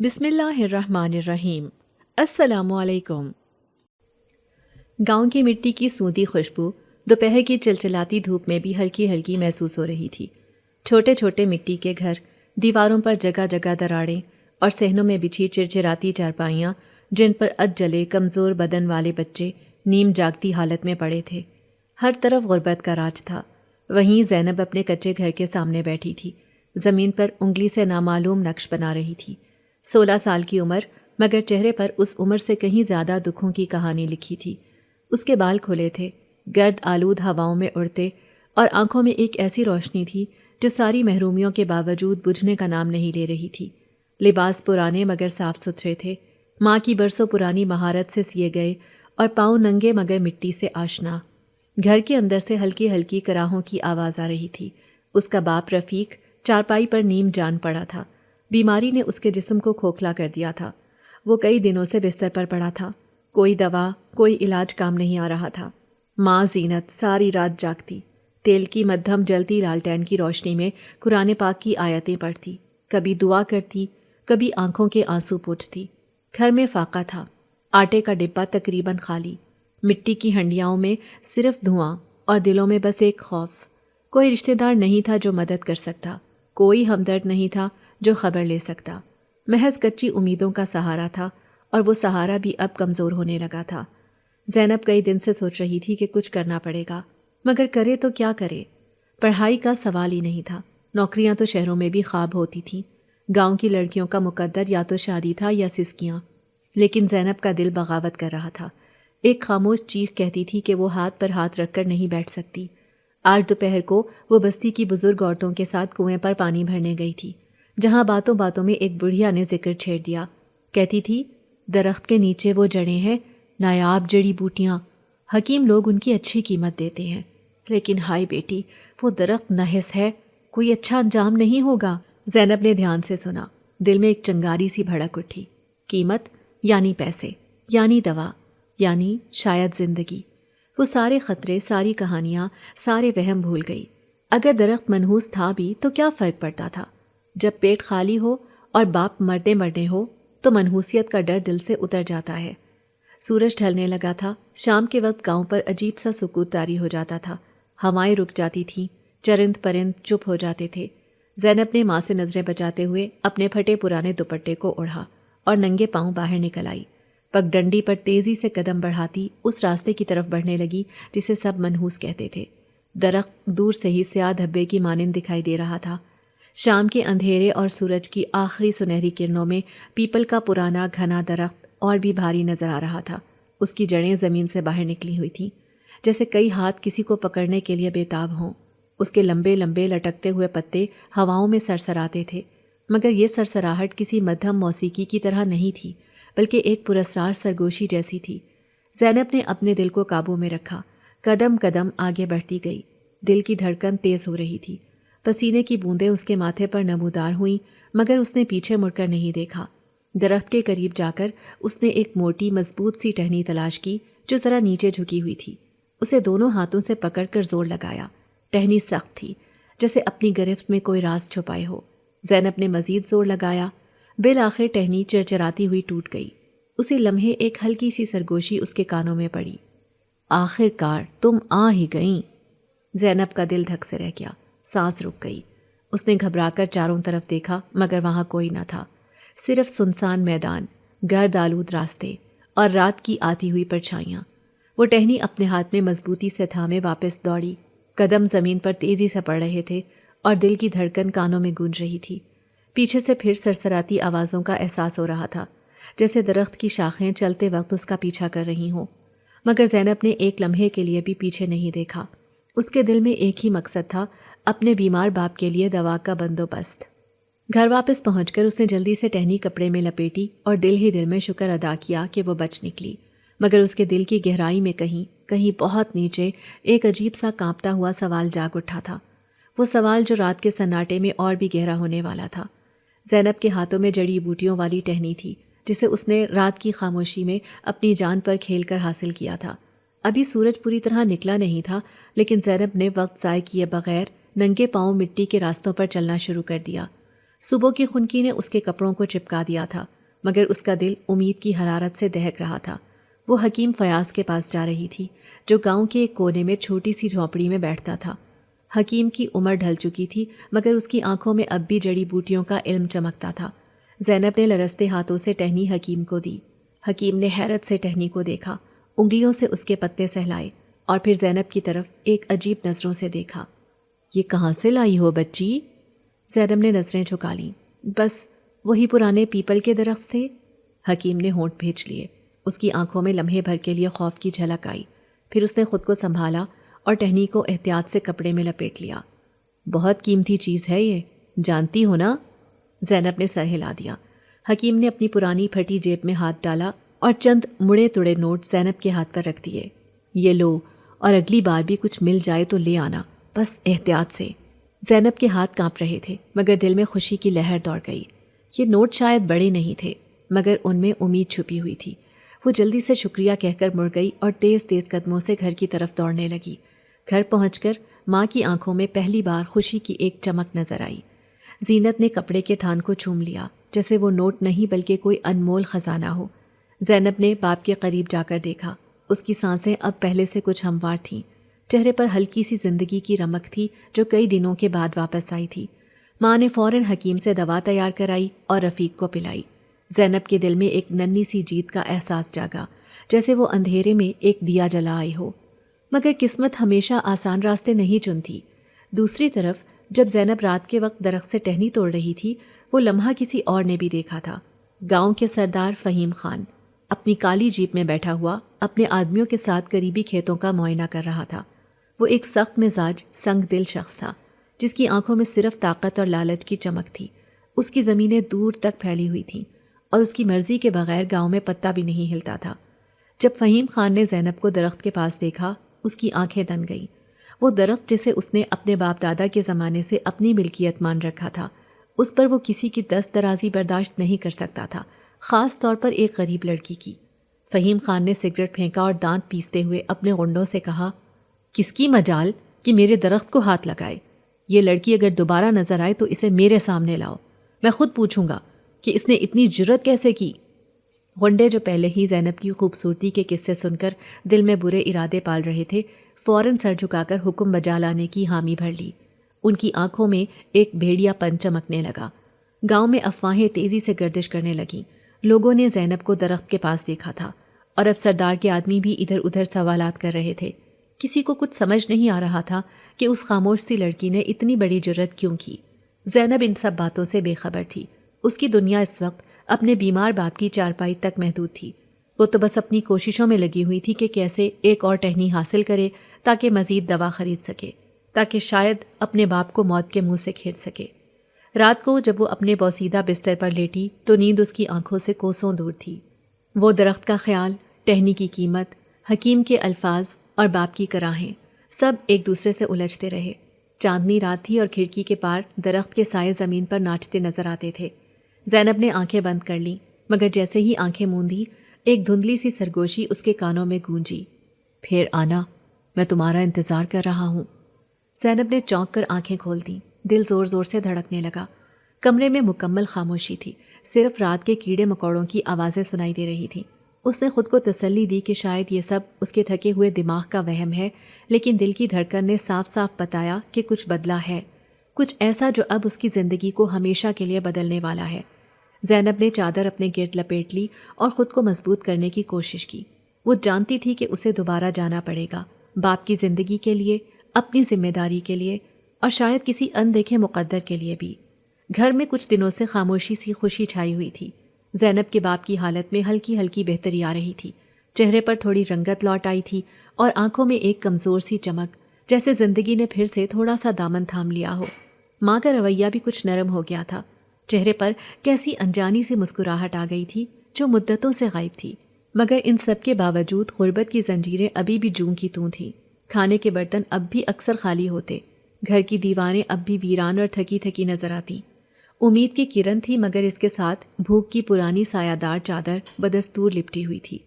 بسم اللہ الرحمن الرحیم۔ السلام علیکم۔ گاؤں کی مٹی کی سوندھی خوشبو دوپہر کی چلچلاتی دھوپ میں بھی ہلکی ہلکی محسوس ہو رہی تھی۔ چھوٹے چھوٹے مٹی کے گھر، دیواروں پر جگہ جگہ دراڑیں اور صحنوں میں بچھی چرچراتی چارپائیاں جن پر جلے کمزور بدن والے بچے نیم جاگتی حالت میں پڑے تھے۔ ہر طرف غربت کا راج تھا۔ وہیں زینب اپنے کچے گھر کے سامنے بیٹھی تھی، زمین پر انگلی سے نامعلوم نقش بنا رہی تھی۔ 16 سال کی عمر، مگر چہرے پر اس عمر سے کہیں زیادہ دکھوں کی کہانی لکھی تھی۔ اس کے بال کھلے تھے، گرد آلود ہواؤں میں اڑتے، اور آنکھوں میں ایک ایسی روشنی تھی جو ساری محرومیوں کے باوجود بجھنے کا نام نہیں لے رہی تھی۔ لباس پرانے مگر صاف ستھرے تھے، ماں کی برسوں پرانی مہارت سے سیے گئے، اور پاؤں ننگے مگر مٹی سے آشنا۔ گھر کے اندر سے ہلکی ہلکی کراہوں کی آواز آ رہی تھی۔ اس کا باپ رفیق چارپائی پر نیم جان پڑا تھا۔ بیماری نے اس کے جسم کو کھوکھلا کر دیا تھا۔ وہ کئی دنوں سے بستر پر پڑا تھا۔ کوئی دوا، کوئی علاج کام نہیں آ رہا تھا۔ ماں زینت ساری رات جاگتی، تیل کی مدھم جلتی لالٹین کی روشنی میں قرآن پاک کی آیتیں پڑھتی، کبھی دعا کرتی، کبھی آنکھوں کے آنسو پوچھتی۔ گھر میں فاقہ تھا، آٹے کا ڈبہ تقریباً خالی، مٹی کی ہنڈیاؤں میں صرف دھواں، اور دلوں میں بس ایک خوف۔ کوئی رشتہ دار نہیں تھا جو مدد کر سکتا، کوئی ہمدرد نہیں تھا جو خبر لے سکتا۔ محض کچی امیدوں کا سہارا تھا، اور وہ سہارا بھی اب کمزور ہونے لگا تھا۔ زینب کئی دن سے سوچ رہی تھی کہ کچھ کرنا پڑے گا، مگر کرے تو کیا کرے؟ پڑھائی کا سوال ہی نہیں تھا، نوکریاں تو شہروں میں بھی خواب ہوتی تھیں۔ گاؤں کی لڑکیوں کا مقدر یا تو شادی تھا یا سسکیاں، لیکن زینب کا دل بغاوت کر رہا تھا۔ ایک خاموش چیخ کہتی تھی کہ وہ ہاتھ پر ہاتھ رکھ کر نہیں بیٹھ سکتی۔ آج دوپہر کو وہ بستی کی بزرگ عورتوں کے ساتھ کنویں پر پانی بھرنے گئی تھی، جہاں باتوں باتوں میں ایک بڑھیا نے ذکر چھیڑ دیا۔ کہتی تھی، درخت کے نیچے وہ جڑیں ہیں، نایاب جڑی بوٹیاں، حکیم لوگ ان کی اچھی قیمت دیتے ہیں، لیکن ہائی بیٹی، وہ درخت نحس ہے، کوئی اچھا انجام نہیں ہوگا۔ زینب نے دھیان سے سنا، دل میں ایک چنگاری سی بھڑک اٹھی۔ قیمت یعنی پیسے، یعنی دوا، یعنی شاید زندگی۔ وہ سارے خطرے، ساری کہانیاں، سارے وہم بھول گئی۔ اگر درخت منحوس تھا بھی تو کیا فرق پڑتا تھا؟ جب پیٹ خالی ہو اور باپ مرنے مرنے ہو تو منحوسیت کا ڈر دل سے اتر جاتا ہے۔ سورج ڈھلنے لگا تھا، شام کے وقت گاؤں پر عجیب سا سکوت طاری ہو جاتا تھا۔ ہوائیں رک جاتی تھیں، چرند پرند چپ ہو جاتے تھے۔ زینب نے ماں سے نظریں بچاتے ہوئے اپنے پھٹے پرانے دوپٹے کو اوڑھا اور ننگے پاؤں باہر نکل آئی۔ پگڈنڈی پر تیزی سے قدم بڑھاتی اس راستے کی طرف بڑھنے لگی جسے سب منحوس کہتے تھے۔ درخت دور سے ہی سیاہ دھبے کی مانند دکھائی دے رہا تھا۔ شام کے اندھیرے اور سورج کی آخری سنہری کرنوں میں پیپل کا پرانا گھنا درخت اور بھی بھاری نظر آ رہا تھا۔ اس کی جڑیں زمین سے باہر نکلی ہوئی تھیں، جیسے کئی ہاتھ کسی کو پکڑنے کے لیے بےتاب ہوں۔ اس کے لمبے لمبے لٹکتے ہوئے پتے ہواؤں میں سرسراتے تھے، مگر یہ سرسراہٹ کسی مدھم موسیقی کی طرح نہیں تھی، بلکہ ایک پراسرار سرگوشی جیسی تھی۔ زینب نے اپنے دل کو قابو میں رکھا، قدم قدم آگے بڑھتی گئی۔ دل کی دھڑکن تیز ہو رہی تھی، پسینے کی بوندیں اس کے ماتھے پر نمودار ہوئیں، مگر اس نے پیچھے مڑ کر نہیں دیکھا۔ درخت کے قریب جا کر اس نے ایک موٹی مضبوط سی ٹہنی تلاش کی جو ذرا نیچے جھکی ہوئی تھی۔ اسے دونوں ہاتھوں سے پکڑ کر زور لگایا۔ ٹہنی سخت تھی، جیسے اپنی گرفت میں کوئی راز چھپائے ہو۔ زینب نے مزید زور لگایا، بالآخر ٹہنی چرچراتی ہوئی ٹوٹ گئی۔ اسی لمحے ایک ہلکی سی سرگوشی اس کے کانوں میں پڑی۔ آخر کار تم آ ہی گئیں۔ زینب کا دل دھک سے رہ گیا، سانس رک گئی۔ اس نے گھبرا کر چاروں طرف دیکھا، مگر وہاں کوئی نہ تھا، صرف سنسان میدان، گرد آلود راستے اور رات کی آتی ہوئی پرچھائیاں۔ وہ ٹہنی اپنے ہاتھ میں مضبوطی سے تھامے واپس دوڑی۔ قدم زمین پر تیزی سے پڑ رہے تھے اور دل کی دھڑکن کانوں میں گونج رہی تھی۔ پیچھے سے پھر سرسراتی آوازوں کا احساس ہو رہا تھا، جیسے درخت کی شاخیں چلتے وقت اس کا پیچھا کر رہی ہوں، مگر زینب نے ایک لمحے کے لیے بھی پیچھے نہیں دیکھا۔ اس کے دل میں ایک ہی مقصد تھا، اپنے بیمار باپ کے لیے دوا کا بندوبست۔ گھر واپس پہنچ کر اس نے جلدی سے ٹہنی کپڑے میں لپیٹی اور دل ہی دل میں شکر ادا کیا کہ وہ بچ نکلی، مگر اس کے دل کی گہرائی میں کہیں کہیں بہت نیچے ایک عجیب سا کانپتا ہوا سوال جاگ اٹھا تھا، وہ سوال جو رات کے سناٹے میں اور بھی گہرا ہونے والا تھا۔ زینب کے ہاتھوں میں جڑی بوٹیوں والی ٹہنی تھی جسے اس نے رات کی خاموشی میں اپنی جان پر کھیل کر حاصل کیا تھا۔ ابھی سورج پوری طرح نکلا نہیں تھا، لیکن زینب نے وقت ضائع کیے بغیر ننگے پاؤں مٹی کے راستوں پر چلنا شروع کر دیا۔ صبح کی خنکی نے اس کے کپڑوں کو چپکا دیا تھا، مگر اس کا دل امید کی حرارت سے دہک رہا تھا۔ وہ حکیم فیاض کے پاس جا رہی تھی، جو گاؤں کے ایک کونے میں چھوٹی سی جھونپڑی میں بیٹھتا تھا۔ حکیم کی عمر ڈھل چکی تھی، مگر اس کی آنکھوں میں اب بھی جڑی بوٹیوں کا علم چمکتا تھا۔ زینب نے لرزتے ہاتھوں سے ٹہنی حکیم کو دی۔ حکیم نے حیرت سے ٹہنی کو دیکھا، انگلیوں سے اس کے پتے سہلائے اور پھر زینب کی طرف ایک عجیب نظروں سے دیکھا۔ یہ کہاں سے لائی ہو بچی؟ زینب نے نظریں جھکا لیں۔ بس وہی پرانے پیپل کے درخت سے۔ حکیم نے ہونٹ بھیج لیے۔ اس کی آنکھوں میں لمحے بھر کے لیے خوف کی جھلک آئی، پھر اس نے خود کو سنبھالا اور ٹہنی کو احتیاط سے کپڑے میں لپیٹ لیا۔ بہت قیمتی چیز ہے یہ، جانتی ہو نا؟ زینب نے سر ہلا دیا۔ حکیم نے اپنی پرانی پھٹی جیب میں ہاتھ ڈالا اور چند مڑے تڑے نوٹ زینب کے ہاتھ پر رکھ دیے۔ یہ لو، اور اگلی بار بھی کچھ مل جائے تو لے آنا، بس احتیاط سے۔ زینب کے ہاتھ کانپ رہے تھے، مگر دل میں خوشی کی لہر دوڑ گئی۔ یہ نوٹ شاید بڑے نہیں تھے، مگر ان میں امید چھپی ہوئی تھی۔ وہ جلدی سے شکریہ کہہ کر مڑ گئی اور تیز تیز قدموں سے گھر کی طرف دوڑنے لگی۔ گھر پہنچ کر ماں کی آنکھوں میں پہلی بار خوشی کی ایک چمک نظر آئی۔ زینت نے کپڑے کے تھان کو چوم لیا، جیسے وہ نوٹ نہیں بلکہ کوئی انمول خزانہ ہو۔ زینب نے باپ کے قریب جا کر دیکھا۔ اس کی سانسیں اب پہلے سے کچھ ہموار تھیں، چہرے پر ہلکی سی زندگی کی رمق تھی جو کئی دنوں کے بعد واپس آئی تھی۔ ماں نے فوراً حکیم سے دوا تیار کرائی اور رفیق کو پلائی۔ زینب کے دل میں ایک ننھی سی جیت کا احساس جاگا، جیسے وہ اندھیرے میں ایک دیا جلا آئی ہو۔ مگر قسمت ہمیشہ آسان راستے نہیں چنتی۔ دوسری طرف جب زینب رات کے وقت درخت سے ٹہنی توڑ رہی تھی، وہ لمحہ کسی اور نے بھی دیکھا تھا۔ گاؤں کے سردار فہیم خان اپنی کالی جیپ میں بیٹھا ہوا اپنے آدمیوں کے ساتھ قریبی کھیتوں کا معائنہ کر رہا تھا۔ وہ ایک سخت مزاج، سنگ دل شخص تھا، جس کی آنکھوں میں صرف طاقت اور لالچ کی چمک تھی۔ اس کی زمینیں دور تک پھیلی ہوئی تھیں اور اس کی مرضی کے بغیر گاؤں میں پتا بھی نہیں ہلتا تھا۔ جب فہیم خان نے زینب کو درخت کے پاس دیکھا، اس کی آنکھیں دن گئیں۔ وہ درخت جسے اس نے اپنے باپ دادا کے زمانے سے اپنی ملکیت مان رکھا تھا، اس پر وہ کسی کی دست درازی برداشت نہیں کر سکتا تھا، خاص طور پر ایک غریب لڑکی کی۔ فہیم خان نے سگریٹ پھینکا اور دانت پیستے ہوئے اپنے غنڈوں سے کہا، کس کی مجال کہ میرے درخت کو ہاتھ لگائے؟ یہ لڑکی اگر دوبارہ نظر آئے تو اسے میرے سامنے لاؤ، میں خود پوچھوں گا کہ اس نے اتنی جرت کیسے کی۔ غنڈے جو پہلے ہی زینب کی خوبصورتی کے قصے سن کر دل میں برے ارادے پال رہے تھے، فوراً سر جھکا کر حکم بجا لانے کی حامی بھر لی۔ ان کی آنکھوں میں ایک بھیڑیا پن چمکنے لگا۔ گاؤں میں افواہیں تیزی سے گردش کرنے لگیں۔ لوگوں نے زینب کو درخت کے پاس دیکھا تھا اور اب سردار کے آدمی بھی ادھر ادھر سوالات کر رہے تھے۔ کسی کو کچھ سمجھ نہیں آ رہا تھا کہ اس خاموش سی لڑکی نے اتنی بڑی جرت کیوں کی۔ زینب ان سب باتوں سے بے خبر تھی۔ اس کی دنیا اس وقت اپنے بیمار باپ کی چارپائی تک محدود تھی۔ وہ تو بس اپنی کوششوں میں لگی ہوئی تھی کہ کیسے ایک اور ٹہنی حاصل کرے تاکہ مزید دوا خرید سکے، تاکہ شاید اپنے باپ کو موت کے منہ سے کھیر سکے۔ رات کو جب وہ اپنے بوسیدہ بستر پر لیٹی تو نیند اس کی آنکھوں سے کوسوں دور تھی۔ وہ درخت کا خیال، ٹہنی کی قیمت، حکیم کے الفاظ اور باپ کی کراہیں سب ایک دوسرے سے الجھتے رہے۔ چاندنی رات تھی اور کھڑکی کے پار درخت کے سائے زمین پر ناچتے نظر آتے تھے۔ زینب نے آنکھیں بند کر لیں، مگر جیسے ہی آنکھیں موندی ایک دھندلی سی سرگوشی اس کے کانوں میں گونجی، پھر آنا، میں تمہارا انتظار کر رہا ہوں۔ زینب نے چونک کر آنکھیں کھول دیں، دل زور زور سے دھڑکنے لگا۔ کمرے میں مکمل خاموشی تھی، صرف رات کے کیڑے مکوڑوں کی آوازیں سنائی دے رہی تھیں۔ اس نے خود کو تسلی دی کہ شاید یہ سب اس کے تھکے ہوئے دماغ کا وہم ہے، لیکن دل کی دھڑکن نے صاف صاف بتایا کہ کچھ بدلا ہے، کچھ ایسا جو اب اس کی زندگی کو ہمیشہ کے لیے بدلنے والا ہے۔ زینب نے چادر اپنے گرد لپیٹ لی اور خود کو مضبوط کرنے کی کوشش کی۔ وہ جانتی تھی کہ اسے دوبارہ جانا پڑے گا، باپ کی زندگی کے لیے، اپنی ذمہ داری کے لیے اور شاید کسی اندیکھے مقدر کے لیے بھی۔ گھر میں کچھ دنوں سے خاموشی سی خوشی چھائی ہوئی تھی۔ زینب کے باپ کی حالت میں ہلکی ہلکی بہتری آ رہی تھی، چہرے پر تھوڑی رنگت لوٹ آئی تھی اور آنکھوں میں ایک کمزور سی چمک، جیسے زندگی نے پھر سے تھوڑا سا دامن تھام لیا ہو۔ ماں کا رویہ بھی کچھ نرم ہو گیا تھا، چہرے پر کیسی انجانی سی مسکراہٹ آ گئی تھی جو مدتوں سے غائب تھی۔ مگر ان سب کے باوجود غربت کی زنجیریں ابھی بھی جوں کی توں تھیں۔ کھانے کے برتن اب بھی اکثر خالی ہوتے، گھر کی دیواریں اب بھی ویران اور تھکی تھکی نظر آتی۔ امید کی کرن تھی، مگر اس کے ساتھ بھوک کی پرانی سایہ دار چادر بدستور لپٹی ہوئی تھی۔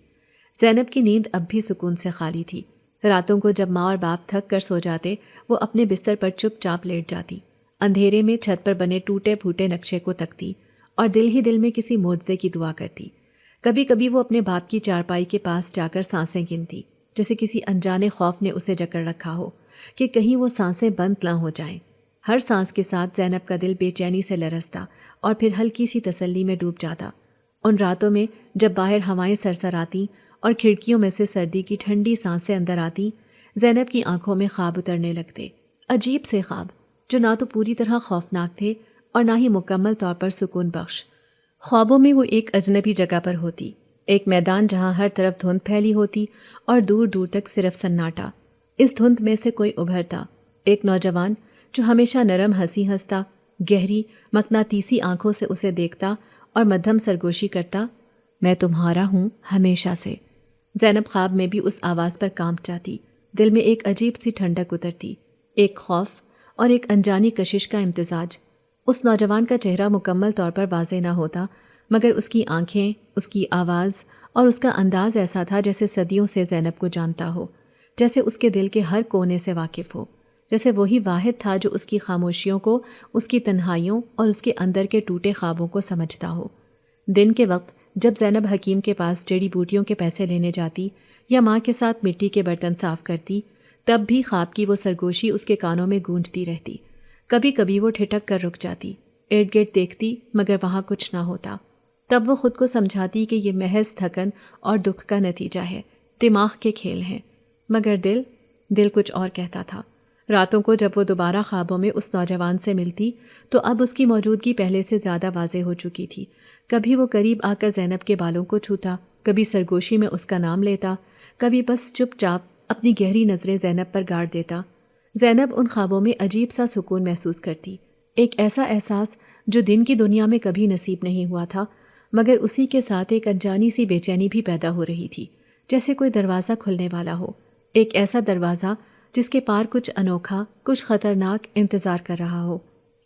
زینب کی نیند اب بھی سکون سے خالی تھی۔ راتوں کو جب ماں اور باپ تھک کر سو جاتے، وہ اپنے بستر پر چپ چاپ لیٹ جاتی، اندھیرے میں چھت پر بنے ٹوٹے پھوٹے نقشے کو تکتی اور دل ہی دل میں کسی معجزے کی دعا کرتی۔ کبھی کبھی وہ اپنے باپ کی چارپائی کے پاس جا کر سانسیں گنتی، جیسے کسی انجانے خوف نے اسے جکڑ رکھا ہو کہ کہیں وہ سانسیں بند نہ ہو جائیں۔ ہر سانس کے ساتھ زینب کا دل بے چینی سے لرزتا اور پھر ہلکی سی تسلی میں ڈوب جاتا۔ ان راتوں میں جب باہر ہوائیں سرسر آتیں اور کھڑکیوں میں سے سردی کی ٹھنڈی سانسیں اندر آتیں، زینب کی آنکھوں میں خواب اترنے لگتے، عجیب سے خواب جو نہ تو پوری طرح خوفناک تھے اور نہ ہی مکمل طور پر سکون بخش۔ خوابوں میں وہ ایک اجنبی جگہ پر ہوتی، ایک میدان جہاں ہر طرف دھند پھیلی ہوتی اور دور دور تک صرف سناٹا۔ اس دھند میں سے کوئی ابھرتا، ایک نوجوان جو ہمیشہ نرم ہنسی ہنستا، گہری مقناطیسی آنکھوں سے اسے دیکھتا اور مدھم سرگوشی کرتا، میں تمہارا ہوں ہمیشہ سے۔ زینب خواب میں بھی اس آواز پر کانپ جاتی، دل میں ایک عجیب سی ٹھنڈک اترتی، ایک خوف اور ایک انجانی کشش کا امتزاج۔ اس نوجوان کا چہرہ مکمل طور پر واضح نہ ہوتا، مگر اس کی آنکھیں، اس کی آواز اور اس کا انداز ایسا تھا جیسے صدیوں سے زینب کو جانتا ہو، جیسے اس کے دل کے ہر کونے سے واقف ہو، جیسے وہی واحد تھا جو اس کی خاموشیوں کو، اس کی تنہائیوں اور اس کے اندر کے ٹوٹے خوابوں کو سمجھتا ہو۔ دن کے وقت جب زینب حکیم کے پاس جڑی بوٹیوں کے پیسے لینے جاتی یا ماں کے ساتھ مٹی کے برتن صاف کرتی، تب بھی خواب کی وہ سرگوشی اس کے کانوں میں گونجتی رہتی۔ کبھی کبھی وہ ٹھٹک کر رک جاتی، ارد گرد دیکھتی مگر وہاں کچھ نہ ہوتا۔ تب وہ خود کو سمجھاتی کہ یہ محض تھکن اور دکھ کا نتیجہ ہے، دماغ کے کھیل ہیں، مگر دل کچھ اور کہتا تھا۔ راتوں کو جب وہ دوبارہ خوابوں میں اس نوجوان سے ملتی تو اب اس کی موجودگی پہلے سے زیادہ واضح ہو چکی تھی۔ کبھی وہ قریب آ کر زینب کے بالوں کو چھوتا، کبھی سرگوشی میں اس کا نام لیتا، کبھی بس چپ چاپ اپنی گہری نظریں زینب پر گاڑ دیتا۔ زینب ان خوابوں میں عجیب سا سکون محسوس کرتی، ایک ایسا احساس جو دن کی دنیا میں کبھی نصیب نہیں ہوا تھا، مگر اسی کے ساتھ ایک انجانی سی بے چینی بھی پیدا ہو رہی تھی، جیسے کوئی دروازہ کھلنے والا ہو، ایک ایسا دروازہ جس کے پار کچھ انوکھا، کچھ خطرناک انتظار کر رہا ہو۔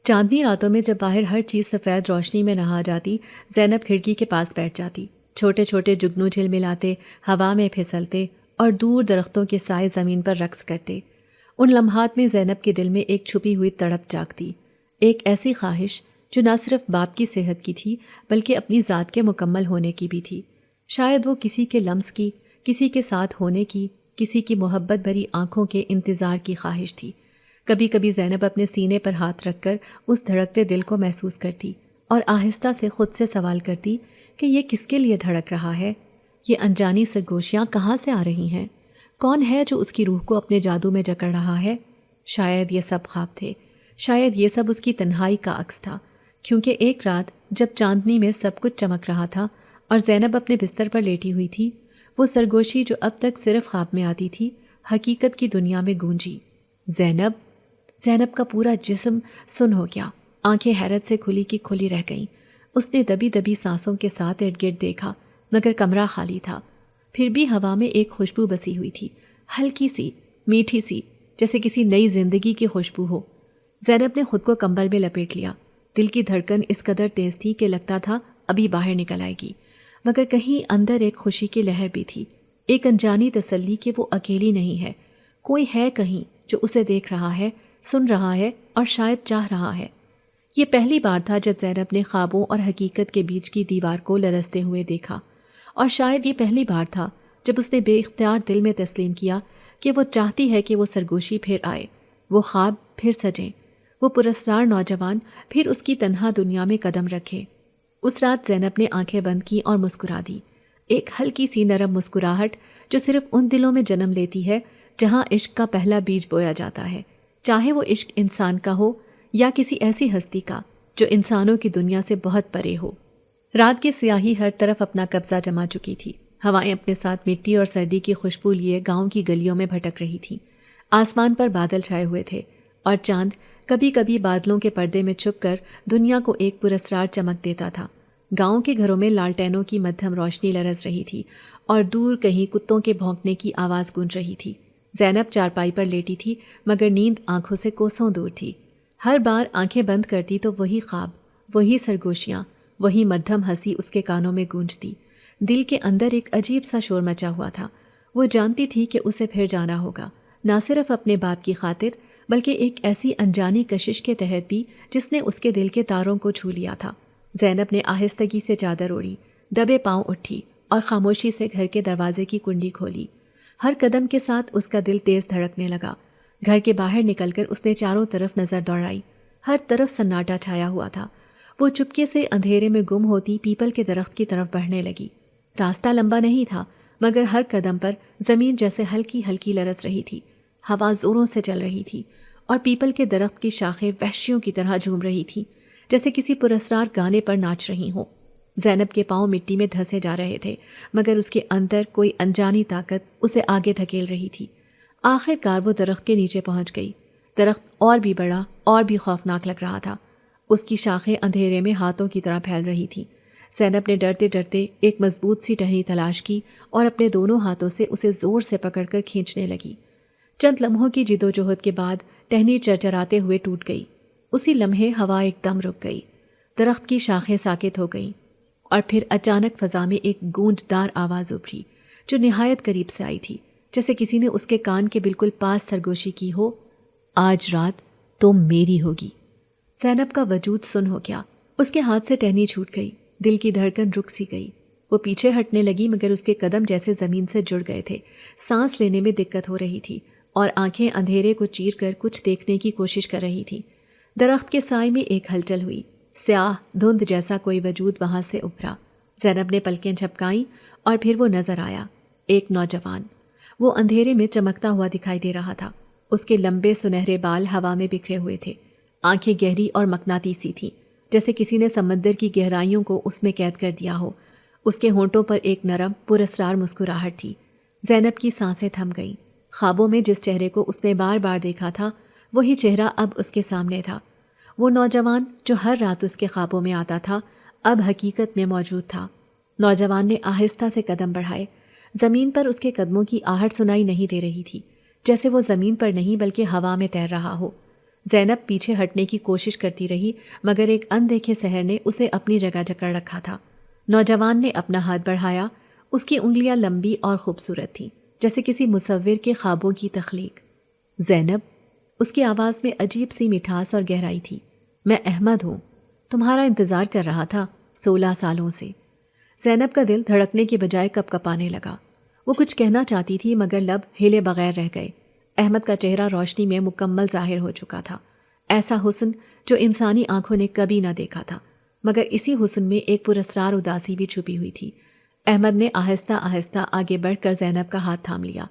چاندنی راتوں میں جب باہر ہر چیز سفید روشنی میں نہا جاتی، زینب کھڑکی کے پاس بیٹھ جاتی۔ چھوٹے چھوٹے جگنو جھلملاتے، ہوا میں پھسلتے اور دور درختوں کے سائے زمین پر رقص کرتے۔ ان لمحات میں زینب کے دل میں ایک چھپی ہوئی تڑپ جاگتی، ایک ایسی خواہش جو نہ صرف باپ کی صحت کی تھی بلکہ اپنی ذات کے مکمل ہونے کی بھی تھی۔ شاید وہ کسی کے لمس کی، کسی کے ساتھ ہونے کی، کسی کی محبت بھری آنکھوں کے انتظار کی خواہش تھی۔ کبھی کبھی زینب اپنے سینے پر ہاتھ رکھ کر اس دھڑکتے دل کو محسوس کرتی اور آہستہ سے خود سے سوال کرتی کہ یہ کس کے لیے دھڑک رہا ہے، یہ انجانی سرگوشیاں کہاں سے آ رہی ہیں، کون ہے جو اس کی روح کو اپنے جادو میں جکڑ رہا ہے؟ شاید یہ سب خواب تھے، شاید یہ سب اس کی تنہائی کا عکس تھا، کیونکہ ایک رات جب چاندنی میں سب کچھ چمک رہا تھا اور زینب اپنے بستر پر لیٹی ہوئی تھی، وہ سرگوشی جو اب تک صرف خواب میں آتی تھی، حقیقت کی دنیا میں گونجی۔ زینب کا پورا جسم سن ہو گیا، آنکھیں حیرت سے کھلی کی کھلی رہ گئیں۔ اس نے دبی دبی سانسوں کے ساتھ ارد گرد دیکھا، مگر کمرہ خالی تھا۔ پھر بھی ہوا میں ایک خوشبو بسی ہوئی تھی، ہلکی سی، میٹھی سی، جیسے کسی نئی زندگی کی خوشبو ہو۔ زینب نے خود کو کمبل میں لپیٹ لیا، دل کی دھڑکن اس قدر تیز تھی کہ لگتا تھا ابھی باہر نکل آئے گی، مگر کہیں اندر ایک خوشی کی لہر بھی تھی، ایک انجانی تسلی کہ وہ اکیلی نہیں ہے، کوئی ہے کہیں جو اسے دیکھ رہا ہے، سن رہا ہے اور شاید چاہ رہا ہے۔ یہ پہلی بار تھا جب زینب نے خوابوں اور حقیقت کے بیچ کی دیوار کو لرزتے ہوئے دیکھا، اور شاید یہ پہلی بار تھا جب اس نے بے اختیار دل میں تسلیم کیا کہ وہ چاہتی ہے کہ وہ سرگوشی پھر آئے، وہ خواب پھر سجیں، وہ پراسرار نوجوان پھر اس کی تنہا دنیا میں قدم رکھے۔ اس رات زینب نے آنکھیں بند کی اور مسکرا دی، ایک ہلکی سی نرم مسکراہٹ جو صرف ان دلوں میں جنم لیتی ہے جہاں عشق کا پہلا بیج بویا جاتا ہے، چاہے وہ عشق انسان کا ہو یا کسی ایسی ہستی کا جو انسانوں کی دنیا سے بہت پرے ہو۔ رات کی سیاہی ہر طرف اپنا قبضہ جما چکی تھی، ہوائیں اپنے ساتھ مٹی اور سردی کی خوشبو لیے گاؤں کی گلیوں میں بھٹک رہی تھیں، آسمان پر بادل چھائے ہوئے تھے اور چاند کبھی کبھی بادلوں کے پردے میں چھپ کر دنیا کو ایک پراسرار چمک دیتا تھا۔ گاؤں کے گھروں میں لالٹینوں کی مدھم روشنی لرز رہی تھی اور دور کہیں کتوں کے بھونکنے کی آواز گونج رہی تھی۔ زینب چارپائی پر لیٹی تھی مگر نیند آنکھوں سے کوسوں دور تھی۔ ہر بار آنکھیں بند کرتی تو وہی خواب، وہی سرگوشیاں، وہی مدھم ہنسی اس کے کانوں میں گونجتی۔ دل کے اندر ایک عجیب سا شور مچا ہوا تھا، وہ جانتی تھی کہ اسے پھر جانا ہوگا، نہ صرف اپنے باپ کی خاطر بلکہ ایک ایسی انجانی کشش کے تحت بھی جس نے اس کے دل کے تاروں کو چھو لیا تھا۔ زینب نے آہستگی سے چادر اوڑھی، دبے پاؤں اٹھی اور خاموشی سے گھر کے دروازے کی کنڈی کھولی۔ ہر قدم کے ساتھ اس کا دل تیز دھڑکنے لگا۔ گھر کے باہر نکل کر اس نے چاروں طرف نظر دوڑائی۔ ہر طرف سناٹا چھایا ہوا تھا۔ وہ چپکے سے اندھیرے میں گم ہوتی پیپل کے درخت کی طرف بڑھنے لگی۔ راستہ لمبا نہیں تھا، مگر ہر قدم پر زمین جیسے ہلکی ہلکی لرز رہی تھی۔ ہوا زوروں سے چل رہی تھی اور پیپل کے درخت کی شاخیں وحشیوں کی طرح جھوم رہی تھیں، جیسے کسی پراسرار گانے پر ناچ رہی ہوں۔ زینب کے پاؤں مٹی میں دھسے جا رہے تھے، مگر اس کے اندر کوئی انجانی طاقت اسے آگے دھکیل رہی تھی۔ آخر کار وہ درخت کے نیچے پہنچ گئی۔ درخت اور بھی بڑا اور بھی خوفناک لگ رہا تھا۔ اس کی شاخیں اندھیرے میں ہاتھوں کی طرح پھیل رہی تھیں۔ زینب نے ڈرتے ڈرتے ایک مضبوط سی ٹہنی تلاش کی اور اپنے دونوں ہاتھوں سے اسے زور سے پکڑ کر کھینچنے لگی۔ چند لمحوں کی جدوجہد کے بعد ٹہنی چرچراتے ہوئے ٹوٹ گئی۔ اسی لمحے ہوا ایک دم رک گئی، درخت کی شاخیں ساکت ہو گئیں اور پھر اچانک فضا میں ایک گونجدار آواز ابھری جو نہایت قریب سے آئی تھی، جیسے کسی نے اس کے کان کے بالکل پاس سرگوشی کی ہو۔ آج رات تم میری ہوگی۔ زینب کا وجود سن ہو گیا۔ اس کے ہاتھ سے ٹہنی چھوٹ گئی، دل کی دھڑکن رک سی گئی۔ وہ پیچھے ہٹنے لگی، مگر اس کے قدم جیسے زمین سے جڑ گئے تھے۔ سانس لینے میں دقت ہو رہی تھی اور آنکھیں اندھیرے کو چیر کر کچھ دیکھنے کی کوشش کر رہی تھی۔ درخت کے سائے میں ایک ہلچل ہوئی، سیاہ دھند جیسا کوئی وجود وہاں سے ابھرا۔ زینب نے پلکیں جھپکائیں اور پھر وہ نظر آیا، ایک نوجوان۔ وہ اندھیرے میں چمکتا ہوا دکھائی دے رہا تھا۔ اس کے لمبے سنہرے بال ہوا میں بکھرے ہوئے تھے، آنکھیں گہری اور مقناطیسی تھیں، جیسے کسی نے سمندر کی گہرائیوں کو اس میں قید کر دیا ہو۔ اس کے ہونٹوں پر ایک نرم پراسرار مسکراہٹ تھی۔ زینب کی سانسیں تھم گئیں۔ خوابوں میں جس چہرے کو اس نے بار بار دیکھا تھا، وہی چہرہ اب اس کے سامنے تھا۔ وہ نوجوان جو ہر رات اس کے خوابوں میں آتا تھا، اب حقیقت میں موجود تھا۔ نوجوان نے آہستہ سے قدم بڑھائے۔ زمین پر اس کے قدموں کی آہٹ سنائی نہیں دے رہی تھی، جیسے وہ زمین پر نہیں بلکہ ہوا میں تیر رہا ہو۔ زینب پیچھے ہٹنے کی کوشش کرتی رہی، مگر ایک اندیکھے سحر نے اسے اپنی جگہ جکڑ رکھا تھا۔ نوجوان نے اپنا ہاتھ بڑھایا۔ اس کی انگلیاں لمبی اور خوبصورت تھیں، جیسے کسی مصور کے خوابوں کی تخلیق۔ زینب، اس کی آواز میں عجیب سی مٹھاس اور گہرائی تھی۔ میں احمد ہوں، تمہارا انتظار کر رہا تھا 16 سالوں سے۔ زینب کا دل دھڑکنے کے بجائے کپ کپانے لگا۔ وہ کچھ کہنا چاہتی تھی، مگر لب ہلے بغیر رہ گئے۔ احمد کا چہرہ روشنی میں مکمل ظاہر ہو چکا تھا، ایسا حسن جو انسانی آنکھوں نے کبھی نہ دیکھا تھا، مگر اسی حسن میں ایک پراسرار اداسی بھی چھپی ہوئی تھی۔ احمد نے آہستہ آہستہ آگے بڑھ کر زینب کا ہاتھ تھام لیا۔